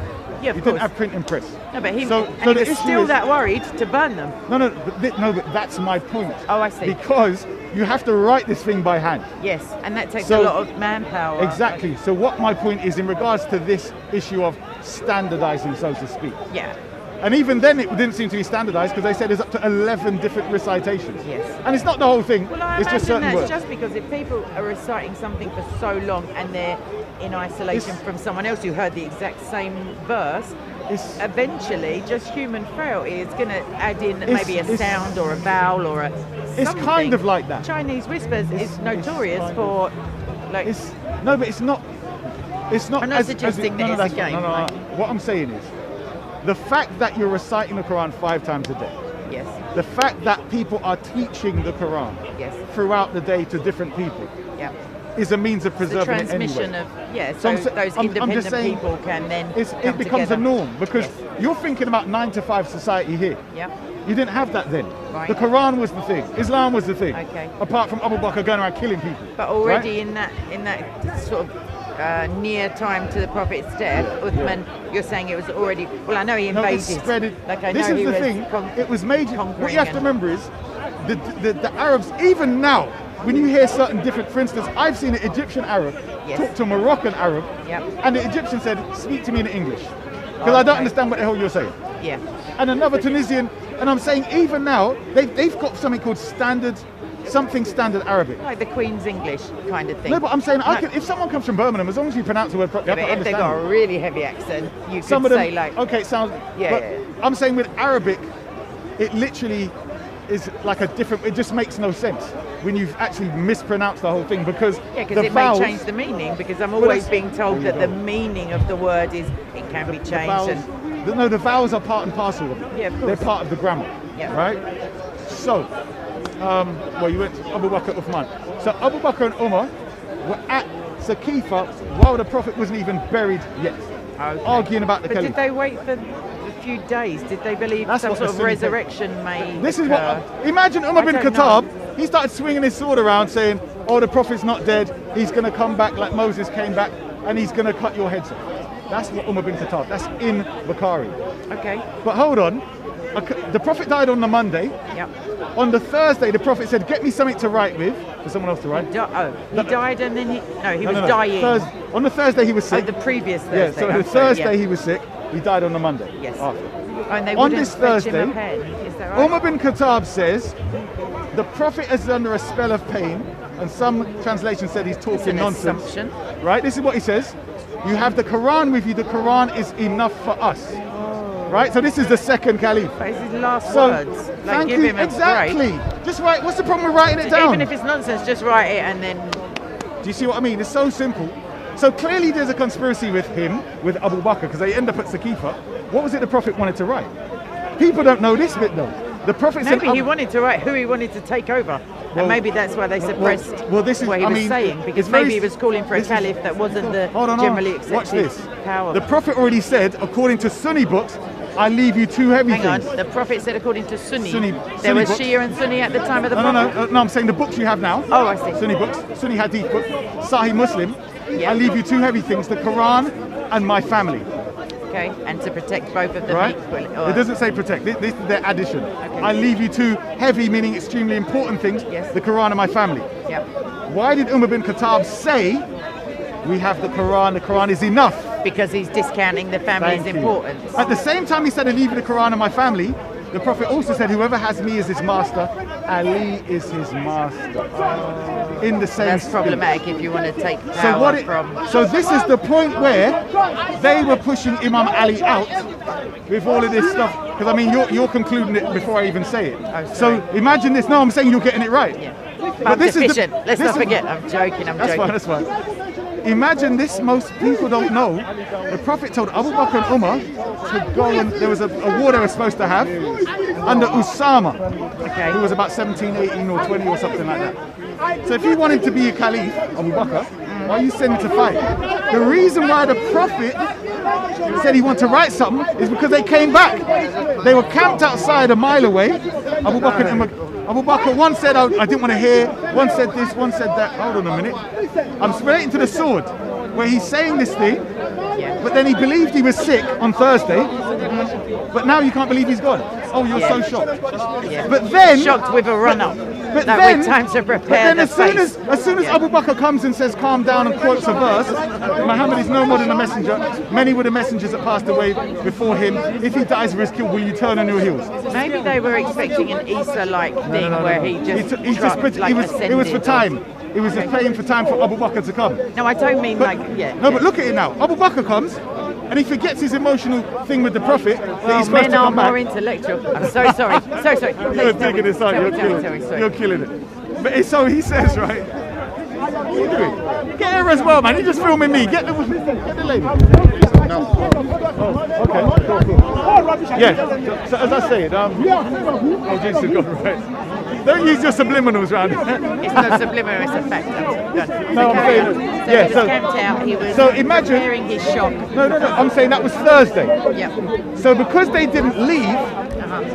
Yeah, of you course. didn't have print and press. No, but he, So and the he was issue still is- that worried to burn them. No, but that's my point. Oh, I see. Because you have to write this thing by hand. Yes, and that takes So- a lot of manpower. Exactly. So what my point is in regards to this issue of standardizing, so to speak. Yeah. And even then it didn't seem to be standardized because they said there's up to 11 different recitations. Yes. And it's not the whole thing, Well, I it's just imagine certain that's words. just because if people are reciting something for so long and they're in isolation It's- from someone else who heard the exact same verse, It's- eventually just human frailty is going to add in It's- maybe a it's- sound or a vowel or a It's something. kind of like that. Chinese whispers It's- is notorious kind for like No, but it's not. It's not. I'm not as suggesting that it's that's a game, No, right? What I'm saying is, the fact that you're reciting the Quran 5 times a day, yes, the fact that people are teaching the Quran yes, throughout the day to different people, yeah. is a means of The preserving it transmission anyway. of So I'm so sa- those I'm independent just saying people can then it come becomes together. a norm because Yes. you're thinking about 9 to 5 society here. Yeah. You didn't have that then. Right. The Quran was the thing. Islam was the thing. Okay. Apart from Abu Bakr going around killing people. But already right? in that sort of near time to the Prophet's death, Uthman, you're saying it was already. Well, I know he No, invaded. it's spreaded. Like I This know is he the was thing. It was major. What conquering you have to and- remember is the Arabs, even now, when you hear certain different, for instance, I've seen an Egyptian Arab Yes. talk to a Moroccan Arab, Yep. and the Egyptian said, "Speak to me in English," because I don't Okay. understand what the hell you're saying. Yeah. And another Tunisian, and I'm saying even now they've got something called standard Arabic. Like the Queen's English kind of thing. No, but I'm saying No, if someone comes from Birmingham, as long as you pronounce the word properly, but I can if they've understand got it. a really heavy accent, you could Some of them, say like, okay, it sounds. Yeah, but yeah. I'm saying with Arabic, it literally is like a different. It just makes no sense when you've actually mispronounced the whole thing because yeah, the because it vowels, may change the meaning. Because I'm Well, always that's- being told there that you the go. meaning of the word is it can be the changed. vowels. And No, the vowels are part and parcel of it. Yeah, of They're course. part of the grammar. Yeah. Right. So, well, you went to Abu Bakr Uthman. So Abu Bakr and Umar were at Saqifa while the Prophet wasn't even buried yet, Okay. arguing about the But caliph. did they wait for a few days? Did they believe That's some what sort the of Sunni say. resurrection may This is occur? what. Imagine Umar I bin don't Khattab. know. He started swinging his sword around, saying, "Oh, the Prophet's not dead. He's going to come back like Moses came back, and he's going to cut your heads off." That's what Umar bin Khattab. That's in Bukhari. Okay. But hold on. The Prophet died on the Monday. Yep. On the Thursday, the Prophet said, "Get me something to write with," for someone else to write. He died and then he was dying. On the Thursday, he was sick. Oh, the previous Thursday. Yeah, so the Thursday he was sick. He died on the Monday. Yes. After. And they On wouldn't this fetch him a Thursday, pen. Is that right? Umar bin Khattab says the Prophet is under a spell of pain, and some translations said he's It's talking an nonsense. assumption. Right? This is what he says. You have the Quran with you. The Quran is enough for us. Right? So this is the second caliph. But it's his last So, words. Like, thank give you. him a Exactly. break. Just write. What's the problem with writing it down? Even if it's nonsense, just write it and then. Do you see what I mean? It's so simple. So clearly there's a conspiracy with him, with Abu Bakr, because they end up at Saqifa. What was it the Prophet wanted to write? People don't know this bit though. The Prophet said... Maybe he wanted to write who he wanted to take over. Well, and maybe that's why they suppressed this is, what he I was mean, saying. it's Because very- maybe he was calling for a this is- caliph that wasn't the Hold on, generally watch accepted this. power. The Prophet already said, according to Sunni books, I leave you two heavy Hang on, things. the Prophet said according to Sunni. Sunni there was books. Shia and Sunni at the time of the No, Prophet? no, I'm saying the books you have now. Oh, I see. Sunni books, Sunni Hadith book, Sahih Muslim. Yeah. I leave you two heavy things, the Quran and my family. Okay, and to protect both of them Right? equally. It doesn't say protect. This is their addition. I leave you two heavy, meaning extremely important things, Yes. the Quran and my family. Yeah. Why did Umar bin Khattab say, we have the Quran is enough? Because he's discounting the family's Thank you. importance. At the same time he said, I leave you the Quran and my family, the Prophet also said, whoever has me as his master, Ali is his master. In the same That's spirit. problematic if you want to take So power from. So this is the point where they were pushing Imam Ali out with all of this stuff. Because I mean, you're concluding it before I even say it. Oh, So sorry. imagine this. No, I'm saying you're getting it right. Yeah. But this is the- deficient. Let's this not is- forget. I'm joking. That's fine. That's fine. Imagine this. Most people don't know. The Prophet told Abu Bakr and Umar to go, and there was a war they were supposed to have under Usama, Okay. who was about 17, 18 or 20 or something like that. So if he wanted to be a caliph, Abu Bakr, why you send him to fight? The reason why the Prophet said he wanted to write something is because they came back. They were camped outside a mile away. Abu Bakr and Umar. Abu Bakr, one said, I didn't want to hear, one said this, one said that. Hold on a minute. I'm relating to the sword, where he's saying this thing, but then he believed he was sick on Thursday, but now you can't believe he's gone. Oh, you're so shocked. Yeah. But then, Shocked with a run-up. but That then, with time to but prepare then the as soon as Abu Bakr comes and says, calm down, and quotes a verse, Muhammad is no more than a messenger. Many were the messengers that passed away before him. If he dies or is killed, will you turn on your heels? Maybe they were expecting an Isa-like thing where he just, It was for time. It was just playing for time for Abu Bakr to come. No, I don't mean But, yeah. but look at it now. Abu Bakr comes, and he forgets his emotional thing with the Prophet that he's supposed men to are come more back. intellectual. I'm so sorry. So sorry. You're Please tell taking me. this out. Sorry. You're killing it. But so he says, right? What are you doing? Get her as well, man. You're just filming me. Get the lady. Oh, okay. Cool. Yeah. So as I said, oh, Jesus, God, right. Don't use your subliminals around it. It's not subliminal, it's a fact. No, I'm saying, So yeah. he was camped out, he was So imagine. preparing his shock. No. I'm saying that was Thursday. Yeah. So because they didn't leave,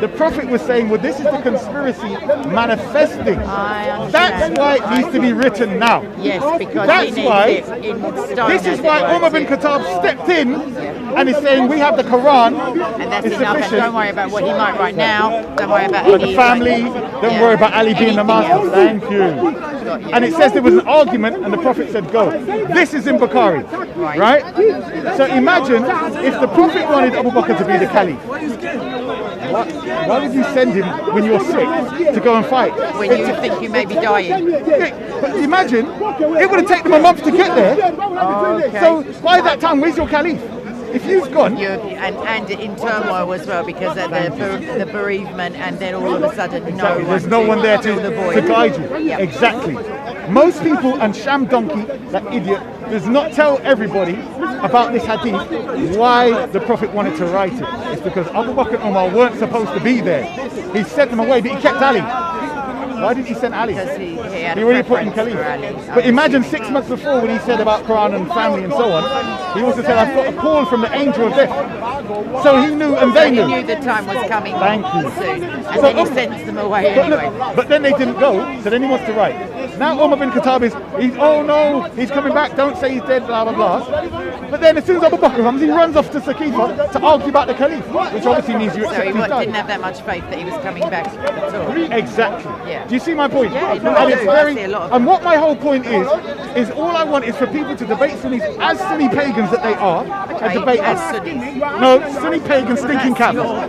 the Prophet was saying, well, this is the conspiracy manifesting. I understand. That's why it needs to be written now. Yes, because That's he needs why- it in stone. This is as why it were, Umar bin to- Khattab stepped in and is saying, we have the Quran. And that's it's enough. And sufficient. don't worry about what he might write now. Don't worry about But any, the family, like, don't yeah, worry about Ali being the anything master. else. Thank you. And it says there was an argument and the Prophet said go. This is in Bukhari, right? So imagine if the Prophet wanted Abu Bakr to be the caliph. Why did you send him when you're sick to go and fight? When you think you may be dying. But imagine, it would have taken them a month to get there. Okay. So by that time, where's your caliph? If you've gone, And in turmoil as well because of the bereavement and then all of a sudden there's no one there to fill the void. guide you. Yep. Exactly. Most people, and Sham Donkey, that idiot, does not tell everybody about this hadith why the Prophet wanted to write it. It's because Abu Bakr and Umar weren't supposed to be there. He sent them away, but he kept Ali. Why didn't he send Ali? Because he had He a already put in preference Khalif. for Ali. But I'm imagine assuming. 6 months before when he said about Quran and family and so on, he also said, I've got a call from the angel of death. So he knew and they He knew. knew the time was coming Thank you. soon. And So, then he sends them away But, look, anyway. but then they didn't go, so then he wants to write. Now Umar bin Khattab oh no, he's coming back, don't say he's dead, blah, blah, blah. But then as soon as Abu Bakr comes, he runs off to Saqifa to argue about the Caliph, which obviously means you So accept he he's didn't died. have that much faith that he was coming back at all. Exactly. Yeah. Do you see my point? Yeah, no, and I it's do. I very, see a lot of and that. what my whole point is all I want is for people to debate Sunnis as Sunni pagans that they are, and debate as us. Sunnis. No, Sunni pagans, stinking That's Kafirs.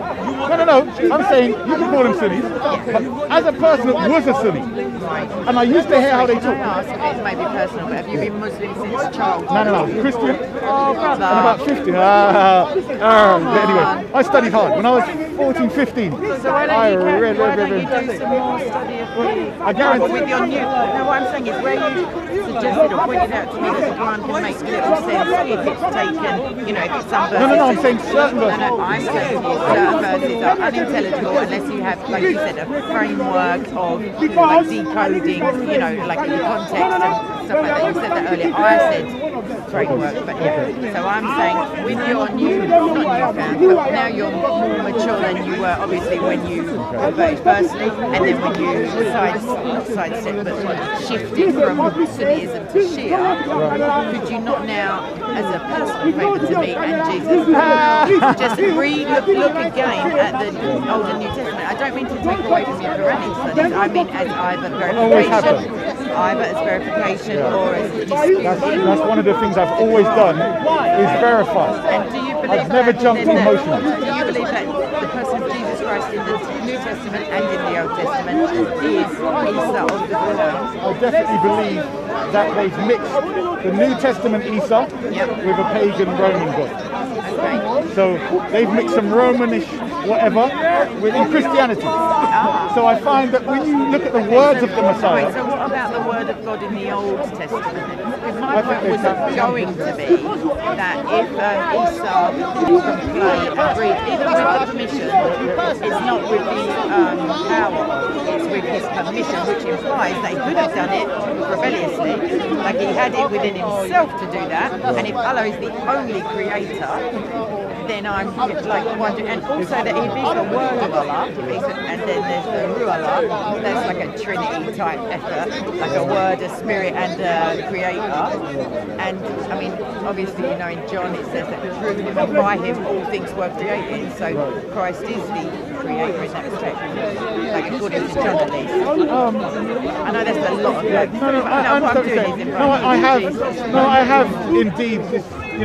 No. I'm saying you can call them Sunnis, but as a person that was a Sunni, Right. and I used to hear how they Can I talk. ask, it may be personal, but have you been Muslim since childhood? No, Christian. Oh, brother. I'm about 50. But anyway, I studied hard. When I was 14, 15, So why I don't you, read. do some more study of the I guarantee- with your new? No, what I'm saying is where you suggested or pointed out to me that the Quran can make little sense if it's taken, if it's some verses. No, I'm saying certain verses. No, I'm saying to you certain verses are unintelligible unless you have, like you said, a framework of like decoding, like the context and stuff like that. You said that earlier. I said framework, but yeah. So I'm saying with your not newfound, but now you're more mature than you were obviously when you converted firstly, and then when you sidestepped, but shifted from Sunnism to Shia. Could you not now, as a personal favour to me and Jesus, just look again at the Old and New Testament? I don't mean to take away from your Quranic studies. I mean as either verification, or as disputing. That's one of the things I've always done is verify. And do you believe I've never that jumped then that- emotionally. Do you believe that the person of Jesus Christ in the New Testament and in the Old Testament is Isa of the Quran? I definitely believe that they've mixed the New Testament Isa with a pagan Roman god. Okay. So they've mixed some Romanish whatever within Christianity. So I find that when you look at the words of the Right, Messiah, so what about the word of God in the Old Testament? Because my I think point was they- going to be that if Isa can play and read, even with the permission, it's not with the power, it's with his permission, which implies that he could have done it rebelliously, like he had it within himself to do that, and if Allah is the only creator, then I'm like wondering, and also that if he's the word of Allah, and then there's the Ruah, that's like a Trinity type effort, like a word, a spirit, and a creator. And I mean, obviously, in John it says that through him and by him all things were created. So Christ is the creator in that respect, like according to John at least. I know there's a lot of like, I what I'm understand what doing you're is saying. inviting I have indeed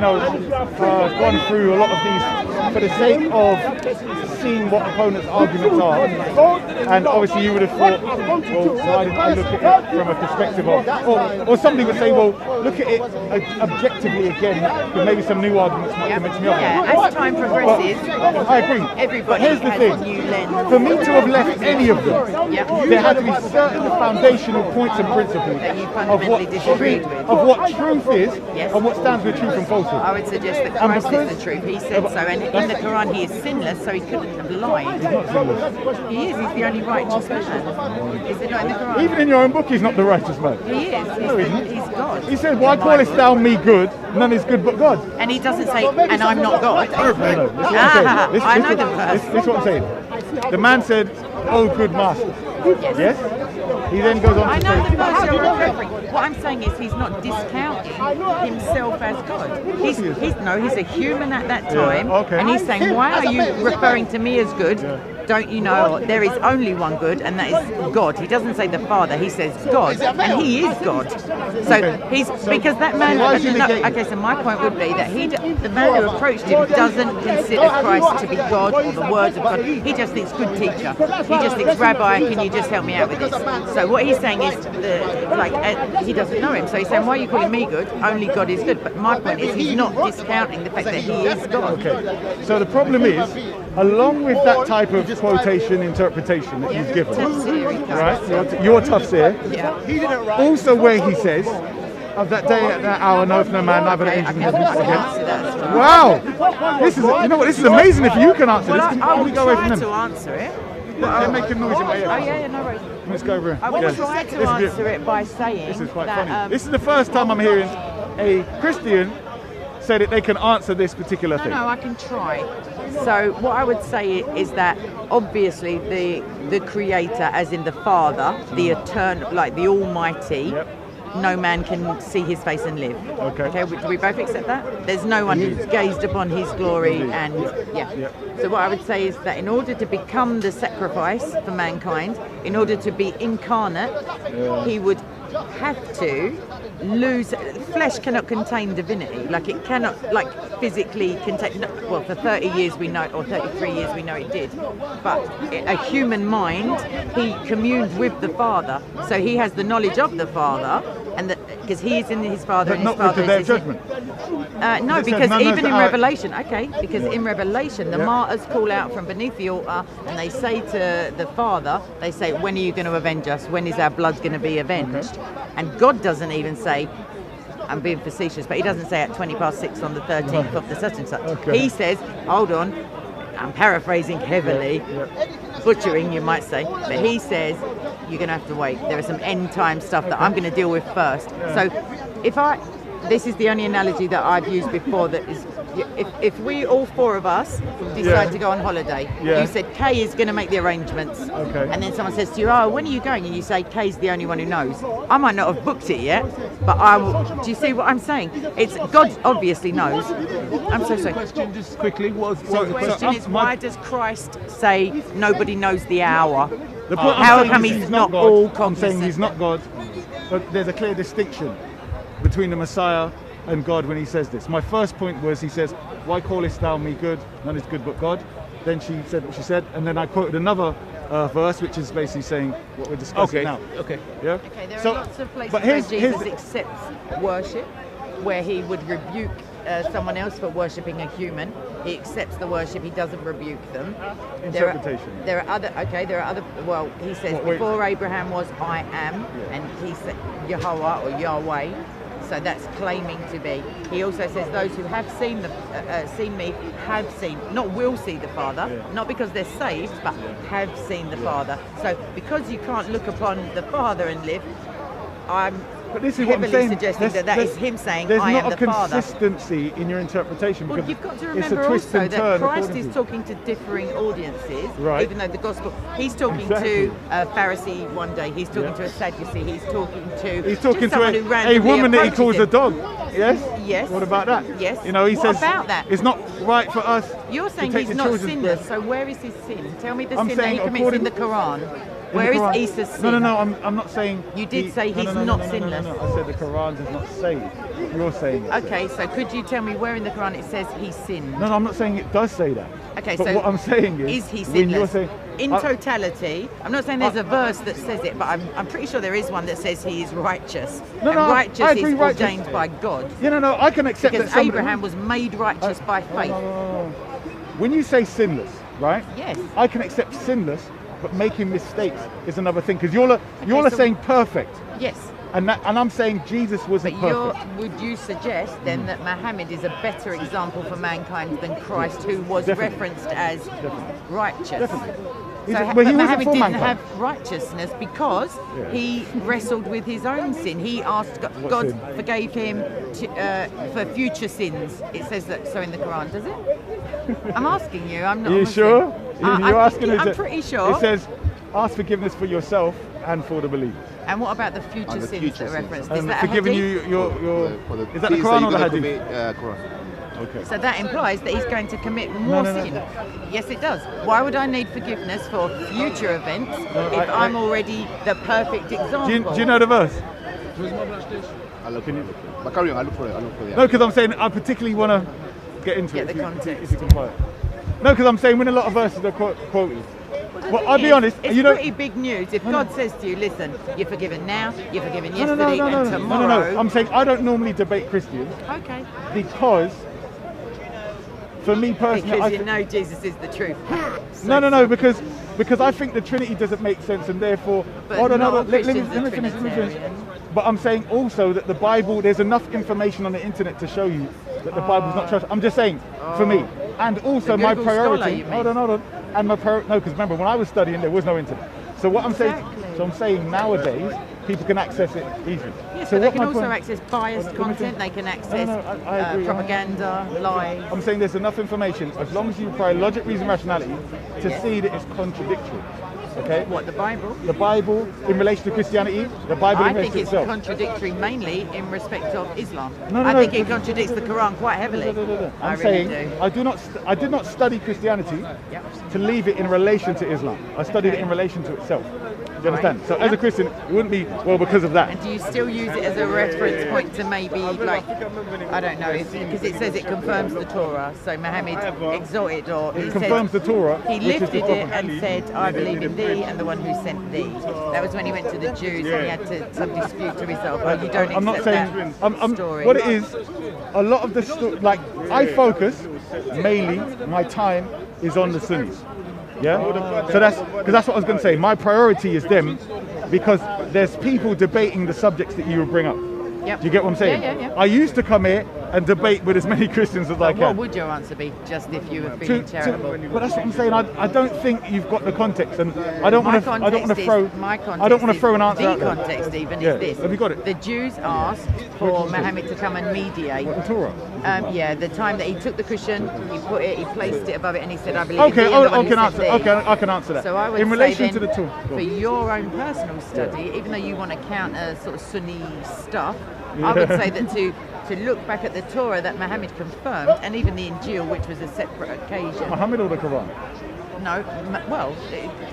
gone through a lot of these for the sake of seeing what opponents' arguments are. And obviously you would have thought, well, why didn't I look at it from a perspective of, or somebody would say, well, look at it objectively again, with maybe some new arguments might convince me of it. Yeah, as time progresses, I agree. everybody But here's the has thing. a new lens. For me to have left any of them, Yeah. there had to be certain foundational points and principles That you of fundamentally what disagreed truth, with. of what truth is Yes. and what stands with truth and falsehood. I would suggest that And Christ because- is the truth. He said so, and in the Quran he is sinless, so he couldn't have lied. He is. He's the only righteous man. Is it not in the Quran? Even in your own book, he's not the righteous man. He is. He's God. He said, "Why In my callest book. thou me good? None is good but God." And he doesn't say, and I'm not God. No, this is what I'm saying. I know the verse. This is what I'm saying. The man said, "Oh, good master." Yes. He then goes on I to know the say, verse you're referring. What I'm saying is he's not discounting himself as God. He's a human at that time, okay. and he's saying, why are you referring to me as good? Don't you know there is only one good, and that is God? He doesn't say the Father, he says God, and he is God. So he's because that man. why is he No, negating? okay, so my point would be that the man who approached him doesn't consider Christ to be God or the words of God. He just thinks good teacher. He just thinks Rabbi, can you just help me out with this? So what he's saying is he doesn't know him. So he's saying, why are you calling me good? Only God is good. But my point is he's not discounting the fact that he is God. Okay. So the problem is, along with that type of quotation interpretation that he's given, right? Your tafsir. Yeah. Also, where he says, "Of that day at that hour, knoweth no man, neither the Okay, angels I nor can beasts again." answer that as well. Wow, this is this is amazing. If you can answer Well, this, I can will we go away try from to them? answer it. They're making noise in my ear. Oh yeah, no worries. Let's go over here. I will Yeah. try to This is answer good. it by saying This is quite that funny. This is the first time I'm hearing a Christian say that they can answer this particular thing. No, I can try. So what I would say is that obviously the creator, as in the Father, the eternal, like the Almighty, Yep. no man can see his face and live. Okay. Do we both accept that? There's no one who's gazed upon his glory and yeah. Yep. So what I would say is that in order to become the sacrifice for mankind, in order to be incarnate, he would have to lose. Flesh cannot contain divinity. Like it cannot, like physically contain. Well, for 30 years we know, or 33 years we know it did. But a human mind, he communed with the Father, so he has the knowledge of the Father, and because he is in his Father, But and not his Father with the day is of in him. judgment. No, It says because none of even the in hour- Revelation, because in Revelation, the Yeah. martyrs call out from beneath the altar and they say to the Father, they say, when are you going to avenge us? When is our blood going to be avenged? And God doesn't even say, I'm being facetious, but he doesn't say at 6 on the 13th of the such and such. Okay. He says, hold on, I'm paraphrasing heavily, butchering you might say, but he says, you're going to have to wait. There are some end time stuff that I'm going to deal with first. So this is the only analogy that I've used before that is, if we, all four of us, decide to go on holiday, you said Kay is going to make the arrangements, and then someone says to you, oh, when are you going? And you say, Kay's the only one who knows. I might not have booked it yet, but I will. Do you see what I'm saying? It's God obviously knows. I'm so sorry. The question just quickly was The question is, why does Christ say nobody knows the hour? The point How I'm saying come is he's not God. all I'm saying cognizant? he's not God, but there's a clear distinction between the Messiah and God when he says this. My first point was, he says, why callest thou me good? None is good but God. Then she said what she said, and then I quoted another verse, which is basically saying what we're discussing now. Okay. Yeah. Okay, there So- are lots of places but where here's- Jesus here's- accepts worship, where he would rebuke someone else for worshipping a human. He accepts the worship. He doesn't rebuke them. Interpretation. There are other. Well, he says Wait. before Abraham was I am, and he said Yehovah or Yahweh. So that's claiming to be. He also says those who have seen me have seen, not will see the Father, not because they're saved, but have seen the Father. So because you can't look upon the Father and live, I'm But this is what I'm heavily saying. suggesting that is him saying, there's I am not the a Father. consistency in your interpretation, Well, because you've got to it's remember a twist also and that turn. Christ according is to- talking to differing audiences, Right. even though the gospel, he's talking Exactly. to a Pharisee one day, he's talking to a Sadducee, he's talking He's to talking just to someone who a randomly woman that he approaches calls him. a dog. Yes? Yes. What about that? Yes. You know, he What says about that? it's not right for us You're to saying take he's the not children's sinless, bread. so where is his sin? Tell me the I'm sin that saying he commits in the Quran. In Where the Quran- is Isa's sin? No, I'm not saying... You did say he's not sinless. No. I said the Quran does not say what you're saying. it Okay, so could you tell me where in the Quran it says he sinned? says. No, I'm not saying it does say that. Okay, but so what I'm saying is he when you're sinless? saying... In I- totality, I'm not saying there's a verse that says it, but I'm pretty sure there is one that says he is righteous. No, and no, righteous I agree, is righteous. ordained by God. no, I can accept Because that somebody... Abraham was made righteous by faith. No. When you say sinless, right? Yes. I can accept sinless, but making mistakes is another thing. Because you're so- saying perfect, Yes. and I'm saying Jesus wasn't But perfect. would you suggest then that Muhammad is a better example for mankind than Christ, who was Definitely. referenced as righteous? Definitely. So, But but he wasn't Muhammad for didn't mankind. have righteousness because he wrestled with his own sin. He asked God, What God sin? forgave him for future sins. It says that so in the Quran, does it? I'm asking you. I'm not. Are you Muslim. sure? You're asking I'm us. pretty sure. It says, ask forgiveness for yourself and for the believers. And what about the future And the sins future that are sins. referenced? Is And that a forgiving hadith? you your For the is that the things Quran you're or the gonna hadith? commit, Quran. Okay. So that implies that he's going to commit more no. sin. Yes, it does. Why would I need forgiveness for future events if I'm already the perfect example? Do you know the verse? I'll look in it. But carry on, I'll look for it. No, because I'm saying I particularly want to get into Get it. the if you- context. If you can find it. No, because I'm saying when a lot of verses are quoted. Well, the Well, thing I'll be is, honest. It's You know. pretty big news if God says to you, "Listen, you're forgiven now. You're forgiven No, yesterday, and tomorrow." I'm saying I don't normally debate Christians Okay. because, for me personally, Because you know Jesus is the truth. No, because I think the Trinity doesn't make sense, and therefore, But hold on, not hold all on, let me Christians are finish. Trinitarian. But I'm saying also that the Bible, there's enough information on the internet to show you that the Bible's not trustworthy. I'm just saying, for me, And also The my Google Scholar, priority. you mean? Hold on. And no, because remember when I was studying, there was no internet. So what I'm saying, nowadays people can access it easily. Yes, so but they what can my also point- access biased content. They can access I agree. propaganda, lies. I'm saying there's enough information as long as you apply logic, reason, rationality to see that it's contradictory. Okay. What, the Bible? The Bible in relation to Christianity, the Bible I in relation think to it's itself. contradictory mainly in respect of Islam. No, I no. think it contradicts the Quran quite heavily. I I'm really saying do. I did not study Christianity Yep. to leave it in relation to Islam. I studied it in relation to itself. Do you understand? So as a Yep. Christian, it wouldn't be well because of that. And do you still use it as a reference point to maybe, like, I don't know, because it says it confirms the Torah, so Muhammad exhorted, or It confirms the Torah. he which is the lifted it problem. and said, I believe in thee and the one who sent thee. That was when he went to the Jews and he had some dispute to himself. Oh, you don't I'm not accept saying that story. what it is. A lot of the like I focus mainly. My time is on the Sunnis. Yeah. So that's because that's what I was going to say. My priority is them because there's people debating the subjects that you would bring up. Yep. Do you get what I'm saying? Yeah. I used to come here and debate with as many Christians as I What can. would your answer be, just if you were being charitable? But that's what I'm saying. I don't think you've got the context, and I don't want to. I don't want to throw. I don't want to throw an answer out The there. context even Yeah. is this. Have you got it? The Jews asked for Muhammad to come and mediate. The Torah. Yeah, the time that he took the cushion, he placed it above it, and he said, "I believe in Okay, thee and the one I who can sent answer. thee." Okay, I can answer that. So I would in relation say to then, the Torah. for your own personal study, even though you want to counter sort of Sunni stuff, I would say that to look back at the Torah that Muhammad confirmed, and even the Injil, which was a separate occasion. Muhammad or the Quran? No,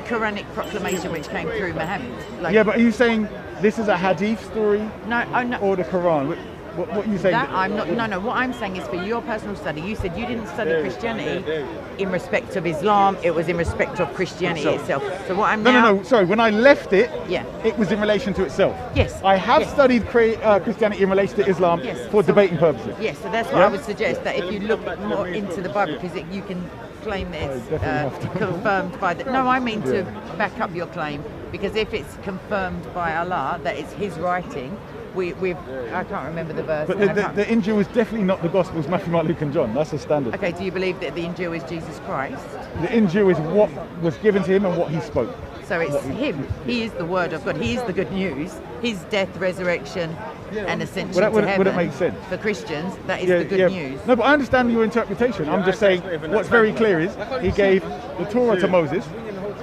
Quranic proclamation which came through Muhammad. Like, Yeah, but are you saying this is a hadith story no, no. or the Quran? What are you saying? That I'm not. No. What I'm saying is for your personal study. You said you didn't study Christianity in respect of Islam. It was in respect of Christianity itself. So what I'm now. No. Sorry, when I left it, Yeah. it was in relation to itself. Yes. I have Yes. studied Christianity in relation to Islam Yes. for debating purposes. Yes. So that's what Yeah? I would suggest, that if you look more into the Bible, because you can claim that it's definitely have to. confirmed by the. No, I mean to back up your claim, because if it's confirmed by Allah that it's His writing. I can't remember the verse. But and I can't- the Injil is definitely not the Gospels, Matthew, Mark, Luke, and John. That's a standard. Okay, do you believe that the Injil is Jesus Christ? The Injil is what was given to him and what he spoke. So it's him. He is the Word of God. He is the good news. His death, resurrection, and ascension Well, that to heaven. wouldn't make sense. For Christians, that is the good news. No, but I understand your interpretation. I'm just saying what's very clear is he gave the Torah to Moses,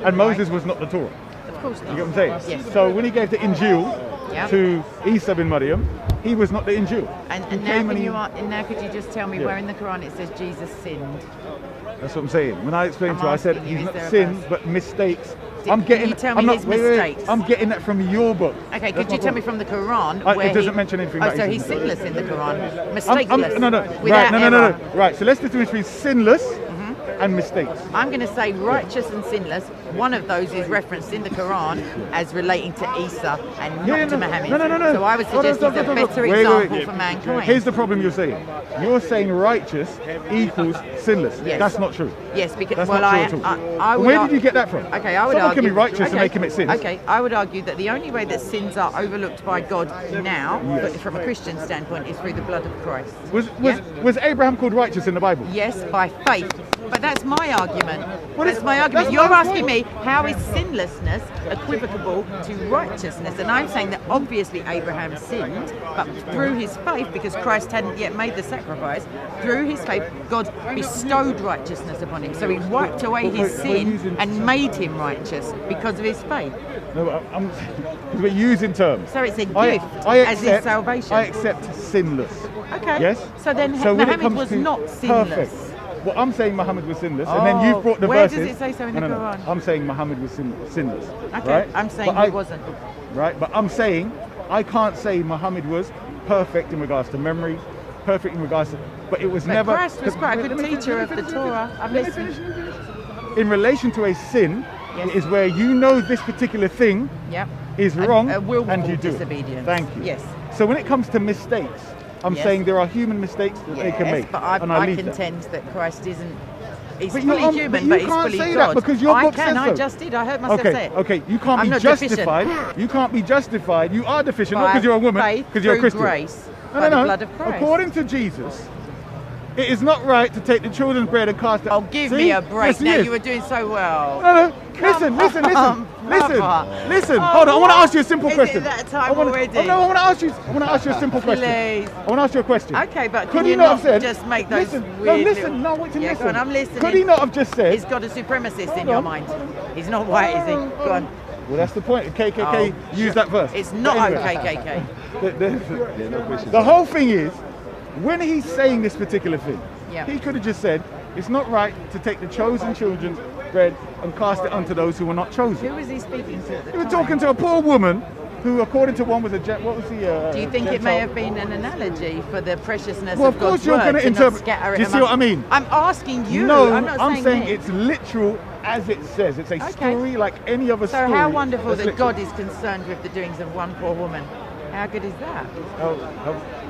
and Moses was not the Torah. Of course not. You get what I'm saying? Yes. So when he gave the Injil Yeah. to Isa bin Maryam, he was not the Injil. And He now, came can he- you, and now could you just tell me Yeah. where in the Quran it says Jesus sinned? That's what I'm saying. When I explained I'm to you, I said asking you, he's is not there a sin, verse? but mistakes. Can I'm getting. you tell me I'm not, his wait, mistakes? I'm getting that from your book. Okay, That's could my you tell me point. from the Quran It where doesn't he, mention anything Oh, about so his he's sin. sinless in the Quran, No. mistakeless. Right, without no. error. Right. So let's distinguish between sinless and mistakes. I'm going to say righteous and sinless. One of those is referenced in the Quran as relating to Isa and not to Muhammad. No. So I would suggest he's a better Wait. example for mankind. Here's the problem you're saying. You're saying righteous equals sinless. Yes. That's not true. Yes, because That's well, not true at all. I would. Where did you get that from? Okay, I would Someone argue. can be righteous okay, and they commit sins. Okay, I would argue that the only way that sins are overlooked by God now, but from a Christian standpoint, is through the blood of Christ. Was Abraham called righteous in the Bible? Yes, by faith. But that's my argument. What is- That's my argument. that's You're my asking point. me how is sinlessness equivocable to righteousness, and I'm saying that obviously Abraham sinned, but through his faith, because Christ hadn't yet made the sacrifice, through his faith, God bestowed righteousness upon him. So He wiped away his we're sin using- and made him righteous because of his faith. No, we're using terms. So it's a gift, I as in accept, salvation. I accept sinless. Okay. Yes. So then when it Muhammad comes was to not sinless. Perfect. Well, I'm saying Muhammad was sinless, and then Oh, you've brought the where verses. does it say so in the No. Quran? I'm saying Muhammad was sinless. Okay, Right? I'm saying But he wasn't. Right, but I'm saying I can't say Muhammad was perfect in regards to memory, perfect in regards to, but it was But never. Christ was quite a good teacher of the Torah. I've listened. In relation to a sin, Yes. it is where you know this particular thing Yep. is wrong A willful and you do it. disobedience. Thank you. Yes. So when it comes to mistakes, I'm Yes. saying there are human mistakes that they can Yes, make, but I and I leave that. contend that Christ isn't. He's But fully you human, you but he's can't fully say God. that because your I book can. says I so. just did. I heard myself say it. Okay, you can't I'm be not justified. deficient. You can't be justified. You are deficient, not By because you're a woman, faith because you're a through Christian. grace, No, by no, the no. blood of Christ. According to Jesus, it is not right to take the children's bread and cast it. Oh, give See? me a break. Yes, he Now is. you were doing so well. No, Come listen. on, Listen. brother. Hold on. I want to ask you a simple Is question. it that time I wanna, already? Oh, no, I want to ask you a simple question. Please. I want to ask you a question. Okay, but Could can he you not not have said? just make those listen, weird listen. little- No, wait to Yeah, listen. go on, I'm listening. Could he not have just said? He's got a supremacist in Hold your on. mind. He's not white, is he? Go on. Well, that's the point. KKK used that verse. It's not But anyway, KKK. The whole thing is, when he's saying this particular thing, Yeah. he could have just said, it's not right to take the chosen children's bread and cast it onto those who are not chosen. Who was he speaking to at the He was time? talking to a poor woman who, according to one, was a what was he? Do you think it may have been an analogy for the preciousness Well, of of course God's you're word going to to interpret. not scatter it Do you see what I mean? I'm asking you. No, I'm not saying him. it's literal as it says. It's a Okay. story like any other So story. how wonderful that's that literal. God is concerned with the doings of one poor woman. How good is that?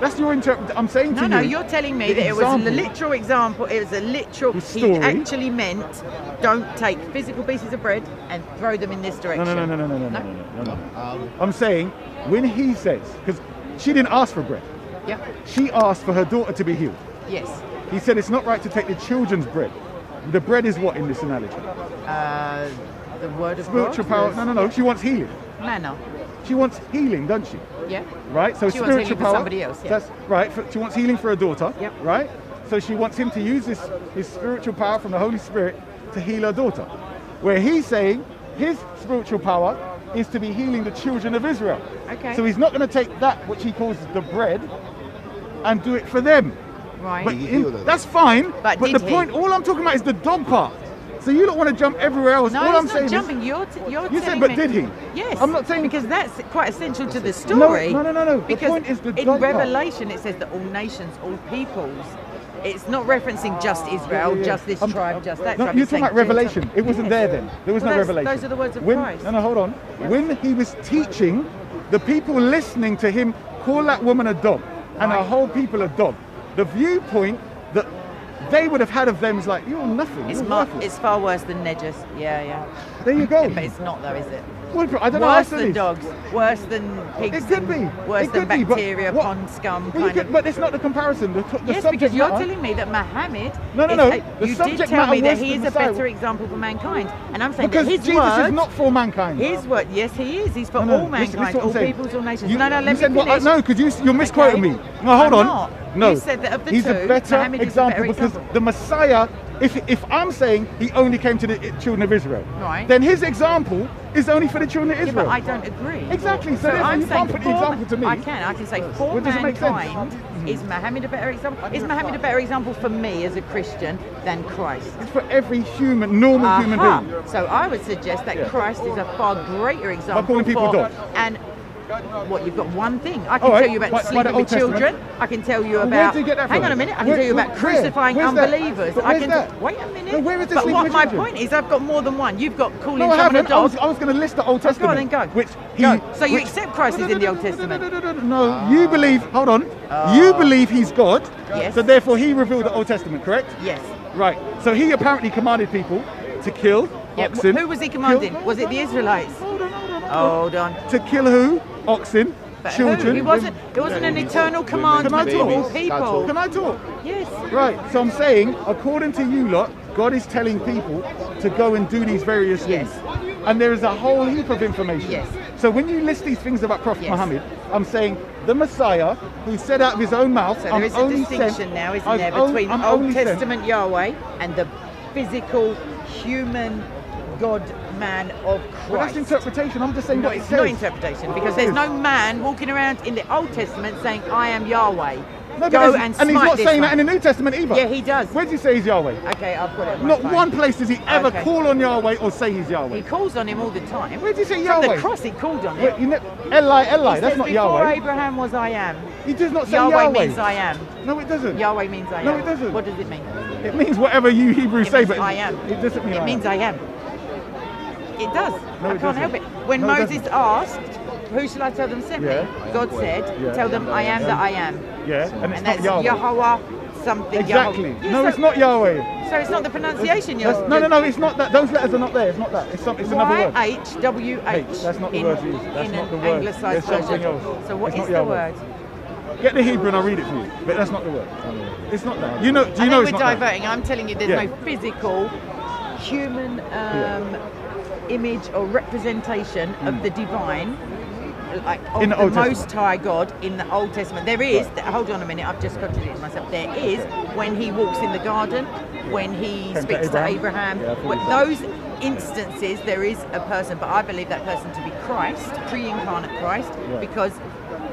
That's your interpretation. I'm saying to you. No, you're telling me the that it was a example- literal example. It was a literal. The He story. actually meant don't take physical pieces of bread and throw them in this direction. No. I'm saying when he says, because she didn't ask for bread, Yeah. she asked for her daughter to be healed. Yes. He said it's not right to take the children's bread. The bread is what in this analogy? The word of Spiritual God. power. No. She wants healing. Manna. She wants healing, doesn't she? Yeah. Right. So She wants spiritual healing for power. somebody else, yeah. That's right. She wants healing for her daughter. Yep. Right. So she wants him to use his spiritual power from the Holy Spirit to heal her daughter. Where he's saying his spiritual power is to be healing the children of Israel. Okay. So he's not going to take that which he calls the bread and do it for them. Right. But He healed her. that's fine. But the did he? point, all I'm talking about is the dog part. So you don't want to jump everywhere else. No, all he's I'm not saying jumping. You're you telling said, but me. did he? Yes. I'm not saying because that's quite essential to the story. No. The Because point is the in dog part. Revelation it says that all nations, all peoples. It's not referencing just Israel, Yeah. just this tribe, just that No, tribe. you're It's talking about saying Revelation. Gentiles. It wasn't Yes. there then. There was Well, no that's- Revelation. Those are the words of when, Christ. No, hold on. When he was teaching, the people listening to him call that woman a dog and Right. a whole people a dog. The viewpoint that they would have had of them is like, you're nothing. It's, you're mar- worthless. it's far worse than Negus. Yeah. There you go. But it's not though, is it? Well, I don't know. Worse how than silly. dogs, worse than pigs, It could be. worse It than could be, but bacteria, what- pond scum, Well, you kind could- of. but it's not the comparison. The Yes, subject because you're matter- telling me that Muhammad. No. is The you did subject tell me matter that was he the is a Messiah. better example for mankind, and I'm saying because that his Jesus word is not for mankind. His word, yes, he is. He's for No, all listen mankind, what I'm all saying. peoples, all nations. You, No, let you me said finish. what? No, because you're misquoting Okay. me. No, hold I'm on. not. No, You said that of the he's two, a better Muhammad is a example better because example. the Messiah. If I'm saying he only came to the children of Israel, Right. then his example is only for the children of Yeah, Israel. but I don't agree. Exactly. So therefore I'm you saying can't put the for example to me. I can say for Well, does it make sense? mankind, is Muhammad a better example? Is Muhammad a better example for me as a Christian than Christ? It's for every normal human Aha. being. So I would suggest that Yeah. Christ is a far greater example calling people for, dogs. and what you've got one thing. I can All right, tell you about by sleeping the with Old Testament. children. I can tell you Well, about. where do you get that hang from? on a minute. I can Where- tell you about where? crucifying Where's that? unbelievers. But I where's can. that? Wait a minute. No, where is the but sleeping what with my children? point is, I've got more than one. You've got calling No, I someone a haven't. dog. I was going to list the Old Go on Testament. then, go. Which Go. So you accept Christ is in the Old No, Testament? No, you believe. Hold on. You believe he's God. Yes. So therefore, he revealed the Old Testament, correct? Yes. Right. So he apparently commanded people to kill Yeah, oxen. who was he commanding? Kill- Was it the Israelites? Hold on. Hold on. To kill who? Oxen. But Children. who? It wasn't an eternal commandment Can I to all talk? people. Can I talk? Yes. Right. So I'm saying, according to you lot, God is telling people to go and do these various Yes. things. And there is a whole heap of information. Yes. So when you list these things about Prophet Yes. Muhammad, I'm saying the Messiah, who said out of his own mouth, So I'm there is a only distinction sent, now, isn't I'm there, on- between I'm Old only sent. Testament Yahweh and the physical human God man of Well, that's Christ. interpretation. I'm just saying No, what it it's says. not interpretation because It there's is. no man walking around in the Old Testament saying, I am Yahweh. No, but Go there's- and and he's smite not this saying one. that in the New Testament either. Yeah, he does. Where does he say he's Yahweh? Okay, I've got it on my Not phone. one place does he ever Okay. call on Yahweh or say he's Yahweh. He calls on him all the time. Where does he say From Yahweh? the cross he called on Wait, him. Eli, He that's says, not before Yahweh. Abraham was I am. He does not say Yahweh Yahweh. means I am. No, it doesn't. Yahweh means I am. No, it doesn't. What does it mean? It means whatever you Hebrews It say, means but I am. it doesn't mean It I means am. I am. It does. No, I it can't help doesn't. it. When No, it Moses doesn't. asked, who shall I tell them sent Yeah. me? God said, Yeah. tell them I am that I am. Yeah, and it's And not that's Yahweh. Yahweh something. Exactly. Yahweh. Yeah, No, so, it's not Yahweh. So it's not the pronunciation you're... No, it's not that. Those letters are not there. It's not that. It's another word. YHWH. That's not the in, word used. That's in not an the word. anglicised There's something version. else. So what It's is not the Yahweh. word? Get the Hebrew and I'll read it for you. But that's not the word. It's not that. You know, do you I know think it's we're not that? diverting. I'm telling you, there's Yeah. no physical human image or representation of the divine, like of In the the Old Most Testament. High God in the Old Testament. There is. Hold on a minute. I've just contradicted myself. There is when he walks in the garden, when he Came to speaks to Abraham. Abraham. Yeah, I thought When you said those instances, there is a person, but I believe that person to be Christ, pre-incarnate Christ, Right. because.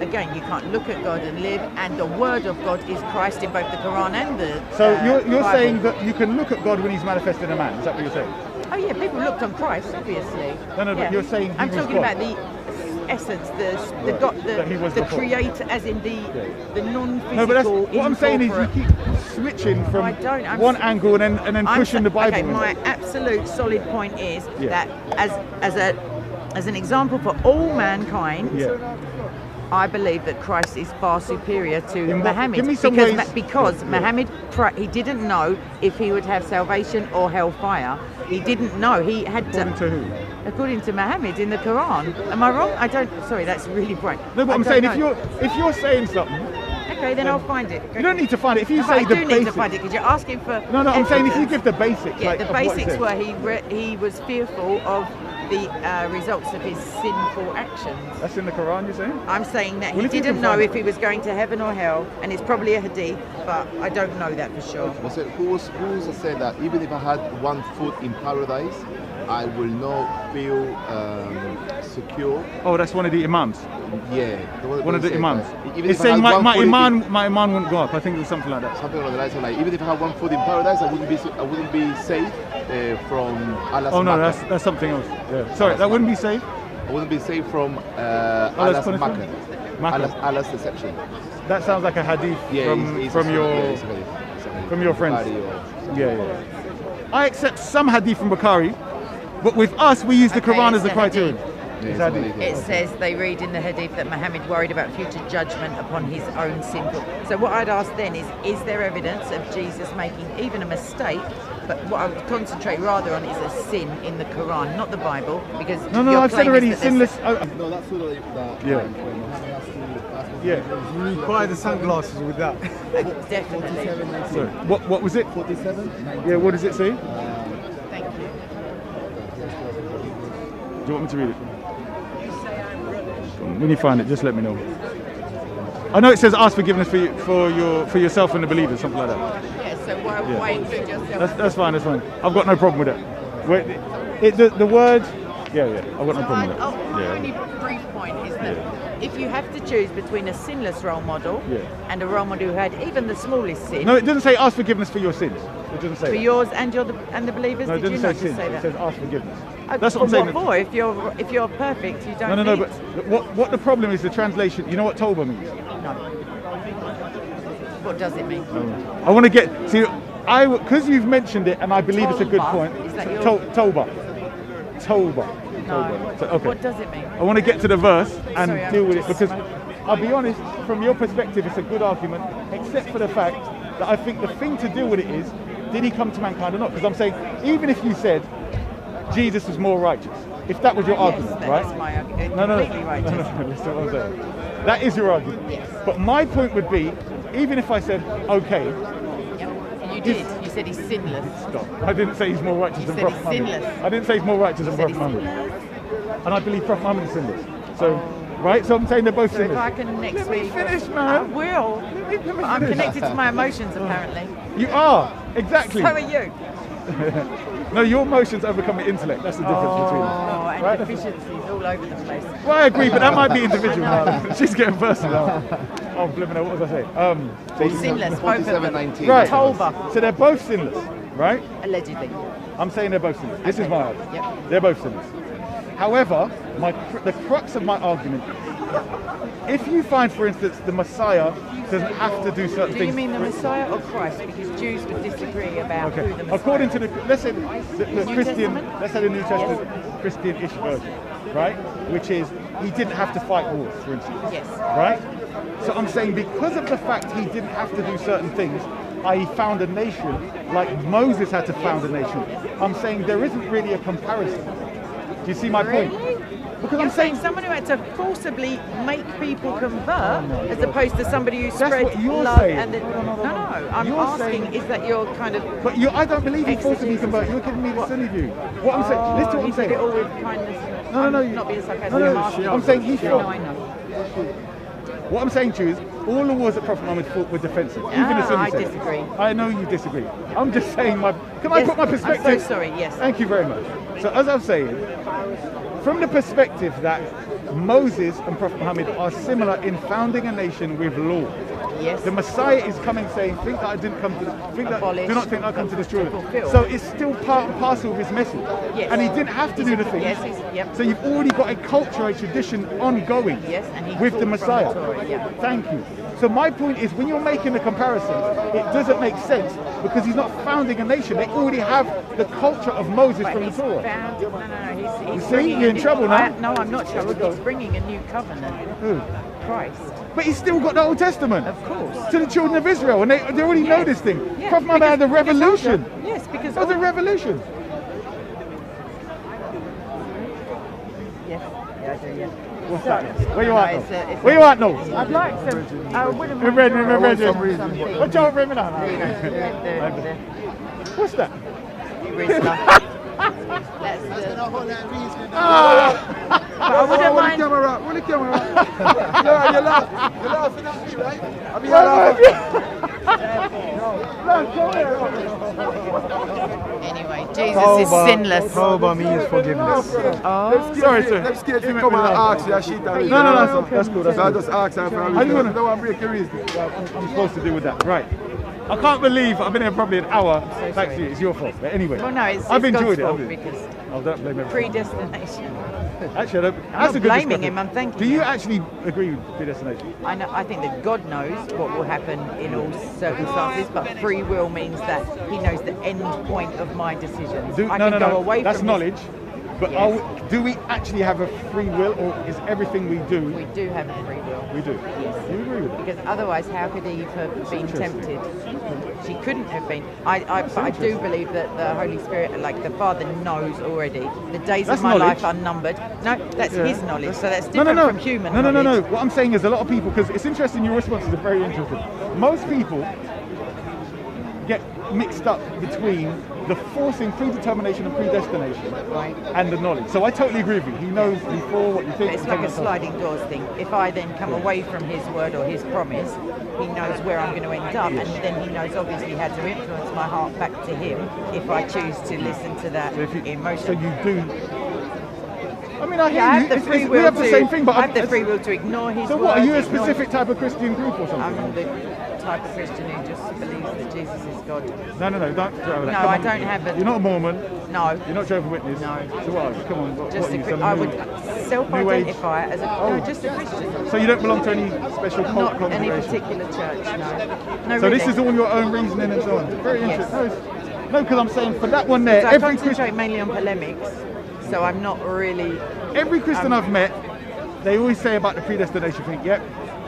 Again, you can't look at God and live, and the Word of God is Christ in both the Quran and the. So you're Bible. saying that you can look at God when he's manifested in a man. Is that what you're saying? Oh yeah, people looked on Christ, obviously. No, but Yeah. you're saying he I'm was talking God. about the essence, the Right. God, That he was the before. creator, as in the non-physical. No, but that's what I'm saying is you incorporate- keep switching from I don't, I'm one s- angle and then I'm pushing sa- the Bible. Okay, in. my absolute solid point is Yeah. that as an example for all mankind. Yeah. I believe that Christ is far superior to In what- Muhammad give me some because ways- because Yeah. Muhammad he didn't know if he would have salvation or hellfire. He didn't know. He had According to who? according to Muhammad in the Quran. Am I wrong? I don't. Sorry, that's really bright. No, but I I'm don't saying know. if you're saying something, Okay, then I'll find it. you don't need to find it. If you No, but say I the do basics. need to find it because you're asking for. No, I'm saying if you evidence. give the basics. Yeah, like, the of what it basics says. were he was fearful of the results of his sinful actions. That's in the Quran, you're saying? I'm saying that Well, he if you didn't can know find if it. he was going to heaven or hell, and it's probably a hadith, but I don't know that for sure. Was it, who said that even if I had one foot in paradise, I will not feel secure? Oh, that's one of the imams. Yeah. One of the said imams. that even It's if I saying had my one foot in- iman wouldn't go up. I think it was something like that. something along the lines of like, even if I had one foot in paradise, I wouldn't be safe from Allah's Oh no, makkah. that's something else. Yeah. Sorry, that wouldn't be safe. I wouldn't be safe from Allah's Allah's punishment? makkah. Makkah. Allah's deception. That sounds like a hadith Yeah, from it's from a- your yeah, it's a hadith. It's a hadith. from your friends. Bukhari or- Yeah. I accept some hadith from Bukhari, but with us we use the Okay, Quran it's as the the criterion. hadith. Yeah, It's it's a hadith. hadith, yeah. It says they read in the hadith that Muhammad worried about future judgment upon his own sinful. So what I'd ask then is there evidence of Jesus making even a mistake? But what I would concentrate rather on is a sin in the Quran, not the Bible, because No, your I've said claim is already that there's- sinless. No, that's sort of that. Yeah. Yeah. You need buy the sunglasses with that. Definitely. Sorry. What was it? 47? Yeah. What does it say? Thank you. Do you want me to read it? When you find it, just let me know. I know it says ask forgiveness for yourself and the believers, something like that. Yeah, so Yeah. why include yourself? That's fine. That's fine. I've got no problem with it. Wait, the word. Yeah. I've got no problem with it. My Yeah. only brief point is that if you have to choose between a sinless role model Yeah. and a role model who had even the smallest sin, No, it doesn't say ask forgiveness for your sins. It doesn't say for that. yours and the believers, No, it did you doesn't say not sins. just say It that? says ask forgiveness. Oh, That's what I'm for saying. What for? If you're perfect, you don't. No. need- But what the problem is the translation. You know what Toba means? No. What does it mean? I want to get because you've mentioned it and I believe it's a good Toba? point. Is that your- Toba. No. So, okay. What does it mean? I want to get to the verse and Sorry, I'm deal with it just because smoking. I'll be honest, from your perspective, it's a good argument, except for the fact that I think the thing to deal with it is, did he come to mankind or not? Because I'm saying, even if you said Jesus was more righteous, if that was your argument, yes, right? That's my argument. No, Completely righteous. No, listen what I'm saying. That is your argument. Yes. But my point would be, even if I said, okay, Yep. You did. You said he's sinless. stop. I didn't say he's more righteous You than said Prophet he's Muhammad. sinless. I didn't say he's more righteous than You said Prophet he's Muhammad. sinless. And I believe Prophet Muhammad is sinless. So, right? So I'm saying they're both So if sinless. I can next Let me week. finish, I man. will. Let me But I'm finish. connected to my emotions apparently. You are, exactly. So are you. No, your emotions overcome your intellect. That's the difference between them. Oh, and Right? deficiencies all over the place. Well, I agree, but that might be individual. She's getting personal. Oh, blimmin', what was I saying? Sinless, both of them. 47:19. Right. Toba, So they're both sinless, right? allegedly. I'm saying they're both sinless. This is my argument. Yep. They're both sinless. However, the crux of my argument, if you find, for instance, the Messiah doesn't have to do certain Do things. you mean the Messiah or Christ? Because Jews would disagree about Okay. who the Messiah According to is. let's say the New Christian, Testament? let's say the New Testament Christian-ish version, right? Which is he didn't have to fight wars, for instance. Yes. Right? So I'm saying because of the fact he didn't have to do certain things, i.e. found a nation, like Moses had to found a nation, I'm saying there isn't really a comparison. Do you see my point? Really? Because You're I'm saying someone who had to forcibly make people convert, as opposed to somebody who That's spread what you're love saying. and no. I'm You're asking saying- is that you're kind of. But I don't believe he forcibly convert. You're giving me the silly view. What I'm saying, listen to what I'm He did it saying. all with kindness. No, no, I'm you- not being sarcastic. No, no, I'm asking. I'm saying he No, fought. I know. What I'm saying to you is, all the wars that Prophet Muhammad fought were defensive. Even the Sunni I said. disagree. I know you disagree. I'm just saying Can I Yes, put my perspective? I'm so sorry. Yes. Thank you very much. So as I'm saying, from the perspective that Moses and Prophet Muhammad are similar in founding a nation with law. Yes. The Messiah is coming saying, think that I didn't come to, Abolish, do not think I come to destroy to them. fulfill. So it's still part and parcel of his message. Yes. And he didn't have to do the things. Yes, yep. So you've already got a culture, a tradition ongoing Yes, and he with taught the from Messiah. the Torah, yeah. Thank you. So my point is, when you're making the comparison, it doesn't make sense because he's not founding a nation. They already have the culture of Moses But from the he's Torah. found, no, he's see, bringing you're a in new- trouble now. No, I'm not troubled. He's bringing a new covenant. Who? Christ. But he's still got the Old Testament. Of course. To the children of Israel, and they already know this thing. Yeah, Prophet Muhammad had the because revolution. Yes, because That was a revolution. Yes, yeah, I do. Yeah. What's that? Where you No, at? it's now? a- Where you at now? I'd like to. I wouldn't We're mind ready, drawing we're ready. something. Watch out for him now. There you go. The What's that? Rizla. That's the. But I wouldn't mind. Roll the camera. You're laughing at me, right? I mean, Anyway, Jesus is sinless. Tawbah means forgiveness. Oh, Sorry, sir. Them scared to come and ask you that shit. No, that's cool. That's So I cool. just ask her for a I just reason. wanna- No one break your reason. I'm supposed to deal with that. Right. I can't believe I've been here probably an hour. Thanks to you. It's your fault. But anyway. well, no, it's I've God's enjoyed it. fault I've- because I don't blame everyone. predestination. Actually, I don't, I'm that's not a good blaming discussion. him, I'm thanking Do you him. actually agree with predestination? I think that God knows what will happen in all circumstances, but free will means that He knows the end point of my decisions. I can go away That's from knowledge. But Yes. do we actually have a free will, or is everything we do? We do have a free will. We do. Yes. Do you agree with that? Because otherwise, how could Eve have been interesting. tempted? She couldn't have been. But I do believe that the Holy Spirit, like the Father, knows already. The days That's of my knowledge. life are numbered. No, that's Yeah. His knowledge. So that's No, different no, no. from human no, knowledge. no. What I'm saying is a lot of people, because it's interesting, your responses are very interesting. Most people get mixed up between the forcing predetermination and predestination Right. and the knowledge. So I totally agree with you. He knows before what you think. It's like a sliding doors thing. If I then come away from His word or His promise, He knows where I'm going to end up, and then He knows obviously how to influence my heart back to Him if I choose to listen to that So if you, emotion. So you do. I mean, I hear Yeah, I you. have the free we will have to. the same thing, but I have the free will to ignore His So word. what? Are you a ignore- specific type of Christian group or something? I'm the type of Christian who just believes that Jesus is God. No, don't throw that. No, Come I on. don't have a- You're not a Mormon. No. You're not Jehovah's Witness. No. So what? Are you? Come on. What Just are you? a, Some I new- would self-identify as a Oh. no, just a Christian. So you don't belong to any special cult Not any congregation. particular church. No. No. So really. this is all your own reasoning and so on. Very Yes. interesting. No, because I'm saying for that one there, So I every concentrate Christian, mainly on polemics. So I'm not really. every Christian I've met, they always say about the predestination thing. Yep.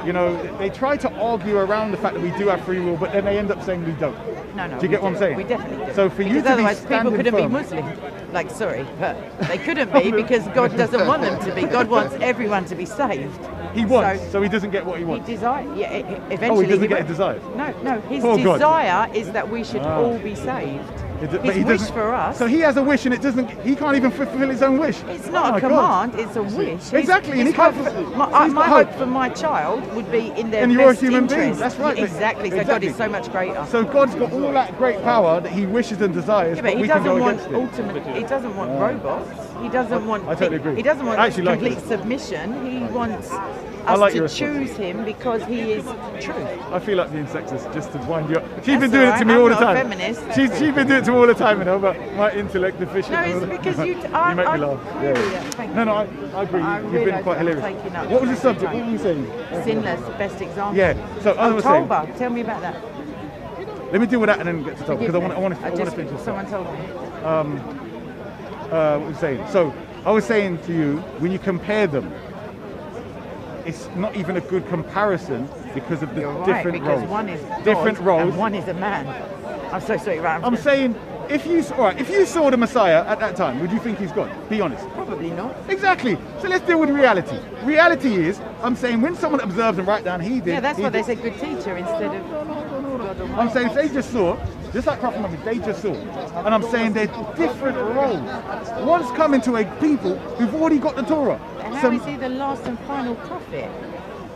You know, they try to argue around the fact that we do have free will, but then they end up saying we don't. No. Do you we get what I'm saying? We definitely do. So for you because to be otherwise people standing couldn't be firm- Muslim. Like, sorry, but they couldn't be because God doesn't want them to be. God wants everyone to be saved. He wants, so he doesn't get what he He wants. desire. Yeah, eventually. Oh, he doesn't get will. his desires. No. His Oh, God. desire is that we should all be saved. But His he wish doesn't- for us. So he has a wish and it doesn't. He can't even fulfill his own wish. It's Oh not my a God. command, it's a wish. Exactly, and His he can't hope fulfill- for, so my he's got hope hope. for my child would be in their And best you're a human being. interest. That's right. Exactly. So God is so much greater. So God's got all that great power that he wishes and desires, Yeah, but he we can doesn't go want against it. ultimate. He doesn't want robots. He doesn't want. I totally agree. He doesn't want I actually like complete it. submission. He wants I us like to your response. choose him because he is truth. I feel like being sexist just to wind you up. She's That's been doing all it to right, me I'm all the not a time. feminist. She's been doing it to me all the time, you know, but my intellect deficient. No, and all it's that. because you. You make me laugh. Really, Yeah. thank No, you. I agree. I You've been realise quite I'm hilarious. taking up What was the my subject? time. What were you saying? Sinless, best example. Yeah. So as I Oh, was saying, Tolba, tell me about that. let me deal with that and then get to talk because I want to I just, finish this. someone told me. What was I saying? So I was saying to you, when you compare them, it's not even a good comparison because of the You're right, different because roles. one is God different roles. and one is a man. I'm so sorry, right? I'm saying if you saw the Messiah at that time, would you think he's God? Be honest. Probably not. Exactly. So let's deal with reality. Reality is, I'm saying when someone observes and write down, he did. Yeah, that's he why did. they say good teacher instead of God Almighty. I'm saying if they just saw, just like Prophet Muhammad, they just saw. And I'm saying they're different roles. One's coming to a people who've already got the Torah. And how is he the last and final prophet?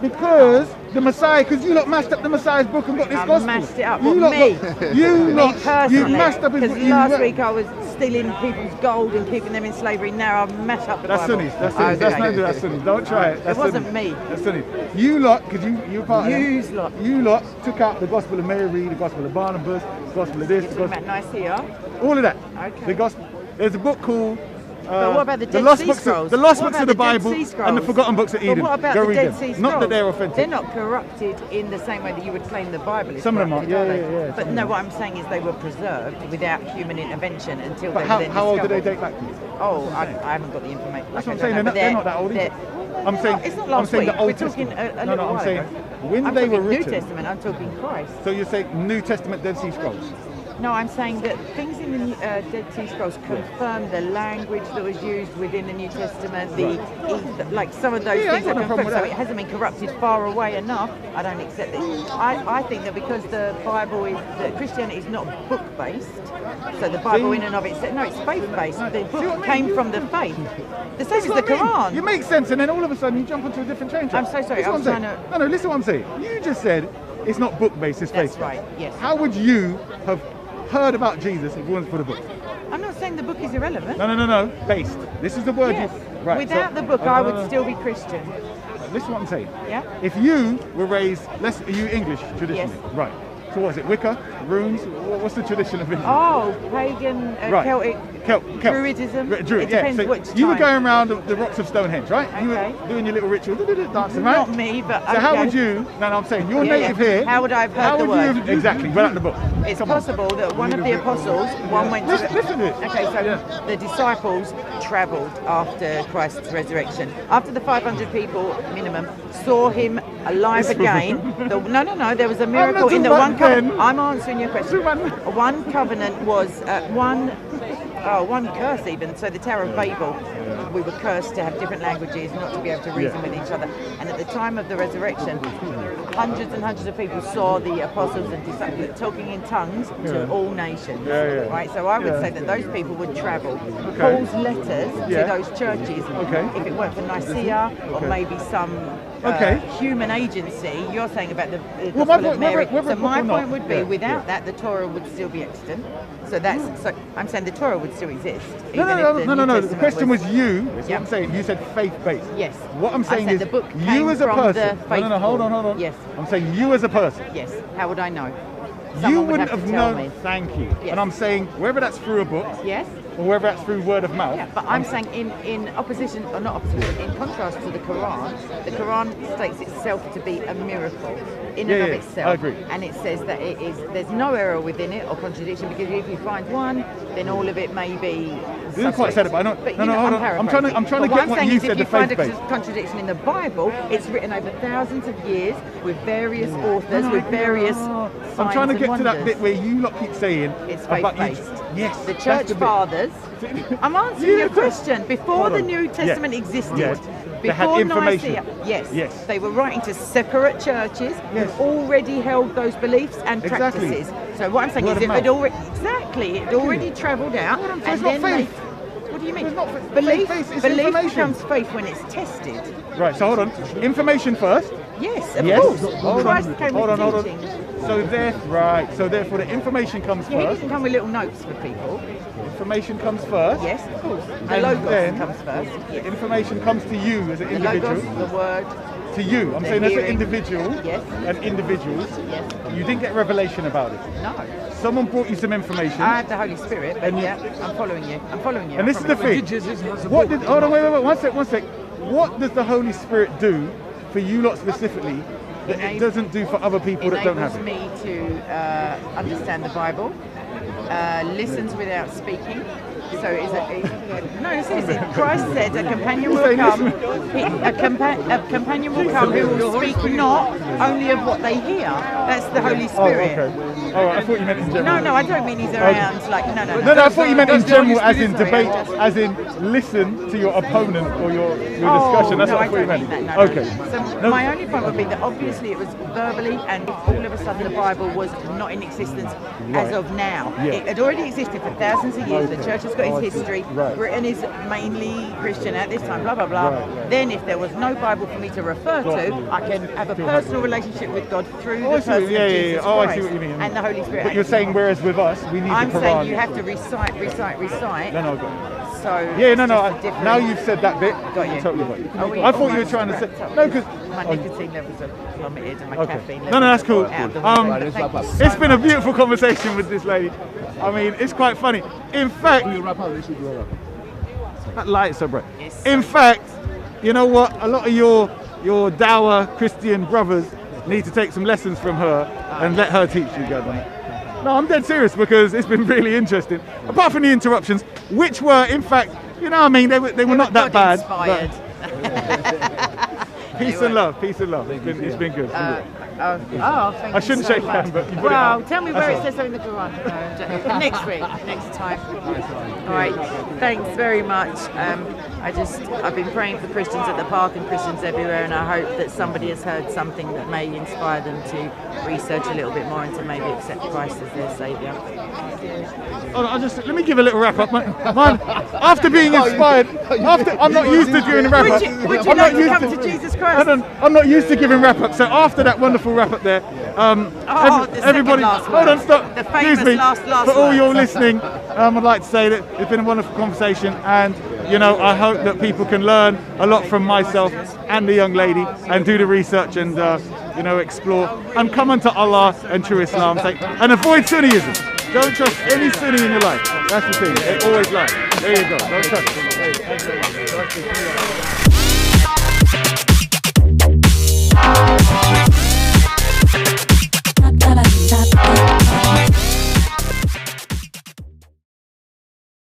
Because the Messiah, because you lot mashed up the Messiah's book and got this I gospel. mashed it up. You What, lot me? got- you Me lot, personally. you mashed up his Because book. last week I was stealing people's gold and keeping them in slavery. Now I've mashed up the That's Bible. Sunnis. That's Sunnis. That's Okay. not that's Sunnis. Don't try it. That's It wasn't Sunnis. me. That's Sunnis. You lot, because you were part of them. Yous lot. You lot took out the Gospel of Mary, the Gospel of Barnabas, the Gospel of this, the Talking Gospel, about Nicaea. all of that. Okay. The Gospel. There's a book called. But what about the Dead lost Sea books Scrolls? Of, the lost What books about of the the Dead Bible Sea and the Scrolls? forgotten books of Eden. But what about Go the read Dead them. Sea Scrolls? Not that they're authentic. They're not corrupted in the same way that you would claim the Bible is Some of them are, corrupted, yeah, they? yeah, yeah, But some no, of what I'm saying is they were preserved without human intervention until But they were then how old do they discovered. date back to? Oh, I haven't got the information. That's what I I'm don't saying. know, They're but not that old. they're- I'm saying. It's not I'm last saying week. the Old We're talking Testament. a No, little I'm while saying ago. when I'm they were talking New written. Testament. I'm talking Christ. So you're saying New Testament Dead Sea Scrolls. No, I'm saying that things in the Dead Sea Scrolls confirm the language that was used within the New Testament, like some of those Yeah, I things ain't are got no problem confirmed, so with it that. hasn't been corrupted far away enough. I don't accept it. I think that because the Bible is, that Christianity is not book-based, so the Bible See? in and of itself, no, it's faith-based. The See what I book mean? came from the faith. The same That's as what the I mean. Quran. You make sense, and then all of a sudden you jump onto a different train track. I'm so sorry, Listen I what was I'm trying saying. No, listen what I'm saying. You just said it's not book-based, it's That's faith-based. right, yes. How would you have heard about Jesus if it wasn't for the book? I'm not saying the book is irrelevant. No. Based. This is the word. Yes. Right. Without so- the book, no, I no, would no. still be Christian. Listen what I'm saying. Yeah? If you were raised, are you English traditionally? Yes. Right. So what is it? Wicca? Runes? What's the tradition of England? Oh, pagan, Right. Celtic, Celtic. Druidism. Druid, It yeah. depends So which you were time. going around the rocks of Stonehenge, right? You Okay. were doing your little ritual, dancing, right? Not me, but So how okay. would you? No, I'm saying you're Yeah, native yeah. here. How would I have heard how the would you word? have, exactly without the book? It's Come on. possible that one of the apostles, one went to... Listen to it. Okay, so the disciples travelled after Christ's resurrection. After the 500 people, minimum, saw him alive again. No, there was a miracle in the talking one about covenant. then. I'm answering your question. Talking One covenant was one curse even. So the Tower of Babel, we were cursed to have different languages, not to be able to reason with each other. And at the time of the resurrection, hundreds and hundreds of people saw the apostles and disciples talking in tongues to all nations. Yeah. Right. So I would say that those people would travel. Okay. Paul's letters Yeah. to those churches. Okay. If it weren't for Nicaea or maybe some Okay. human agency, you're saying about the Well, Gospel my of Mary. point- So my or not. point would be, Yeah, without yeah. that, the Torah would still be extant. So so I'm saying the Torah would still exist. No. even if the New The Testament question was you. That's Yeah. what I'm saying. You said faith-based. Yes. What I'm I saying said is the book you came as a from person. the No. Hold on. faithful. Yes. I'm saying you as a person. Yes. How would I know? You Someone would wouldn't have have to tell known. me. Thank you. Yes. And I'm saying whether that's through a book Yes. or whether that's through word of mouth. Yeah, but I'm saying in opposition, or not opposition, in contrast to the Quran states itself to be a miracle in and of Yeah, itself. I agree. And it says that there's no error within it or contradiction, because if you find one, then all of it may be. You didn't quite say it, but I know. But No, you know, hold I'm on. I'm trying to paraphrasing. But get I'm what saying you is said. if The you find a faith-based. contradiction in the Bible, it's written over thousands of years with various authors, with various. I'm trying to signs get and to that wonders. bit where you lot keep saying It's about you. faith-based. Yes. The that's church the bit. fathers. I'm answering your question. Before Hold the on. New Testament Yeah. existed, Yeah. They had before information. Nicaea, yes, Yes. they were writing to separate churches Yes. who already held those beliefs and Exactly. practices. So what I'm saying Word is, of it had mouth. already travelled out, So and it's not then they. faith. What do you mean? It's not faith. Belief, Faith-based, it's belief information. becomes faith when it's tested. Right. So hold on. Information first. Yes, of Yes. course. Hold Christ on. came Hold with on. teaching. So therefore the information comes Yeah, he first. didn't come with little notes for people. Information comes first. Yes, of course. The And logos then comes first. Yes. Information comes to you as an The individual. logos, the word. To you. I'm the saying as an hearing. individual. Yes. And individuals. Yes. You didn't get revelation about it. No. Someone brought you some information. I have the Holy Spirit, but And you- yeah, I'm following you. I'm following you. And this is the thing. What did? Hold on, wait, one sec. What does the Holy Spirit do for you lot specifically that it doesn't do for other people that don't have enables it? me to understand the Bible, listens without speaking. So no, it says it. Christ said a companion will Say come. listen. A companion will come who will speak not only of what they hear. That's the Holy Spirit. Oh, okay. Oh, I thought you meant in general. No, I don't mean he's around. Like, no. No, I thought you meant in general, as in debate, as in listen to your opponent or your discussion. That's what I thought you meant. Mean that, Okay. So my only point would be that obviously it was verbally, and all of a sudden the Bible was not in existence as of now. Yeah. It had already existed for thousands of years. The church has got its history. Right. Britain is mainly Christian at this time. Blah blah blah. Right. Then, if there was no Bible for me to refer to, I can have a personal relationship with God through the person of Jesus Oh, I Christ see what you mean. and the Holy Spirit. But you're saying, whereas with us, we need I'm the Quran. saying you have to recite. No, go. So Yeah, no. it's just a different- Now you've said that bit. Got you. Totally got you. Are we I thought you were almost trying to say wrapped up? no, because My nicotine levels have plummeted and my Okay. caffeine No, levels that's cool. are out of Let's Thank wrap up. you so it's been a much. beautiful conversation with this lady. I mean, it's quite funny. In fact, We wrap up. We should wrap up. that light is so bright. Yes. In fact, you know what? A lot of your dour Christian brothers need to take some lessons from her and let her teach you guys on it. No, I'm dead serious because it's been really interesting. Apart from the interruptions, which were, in fact, you know what I mean, they were not that bad. Inspired. Peace and love, peace and love. It's been good. It's been good. Thank I you shouldn't so shake much. hands, but you put it Well, out. tell me That's where it all. says so in the Quran. Next week, next time. All right. Thanks very much. I've been praying for Christians at the park and Christians everywhere, and I hope that somebody has heard something that may inspire them to research a little bit more and to maybe accept Christ as their saviour. Oh, let me give a little wrap up. Man, after being inspired, I'm not used to doing a wrap up. Would you like to come to Jesus Christ? I'm not used to giving wrap up. So after that wonderful wrap up there, the second everybody, last hold on, word. stop. The Excuse famous me. last For all word. you're listening, I'd like to say that it's been a wonderful conversation, and you know, I hope that people can learn a lot from myself and the young lady, and do the research and you know, explore and come unto Allah and true Islam, and avoid Sunniism. Don't trust any Sunni in your life. That's the thing. They always lie. There you go. Don't trust them.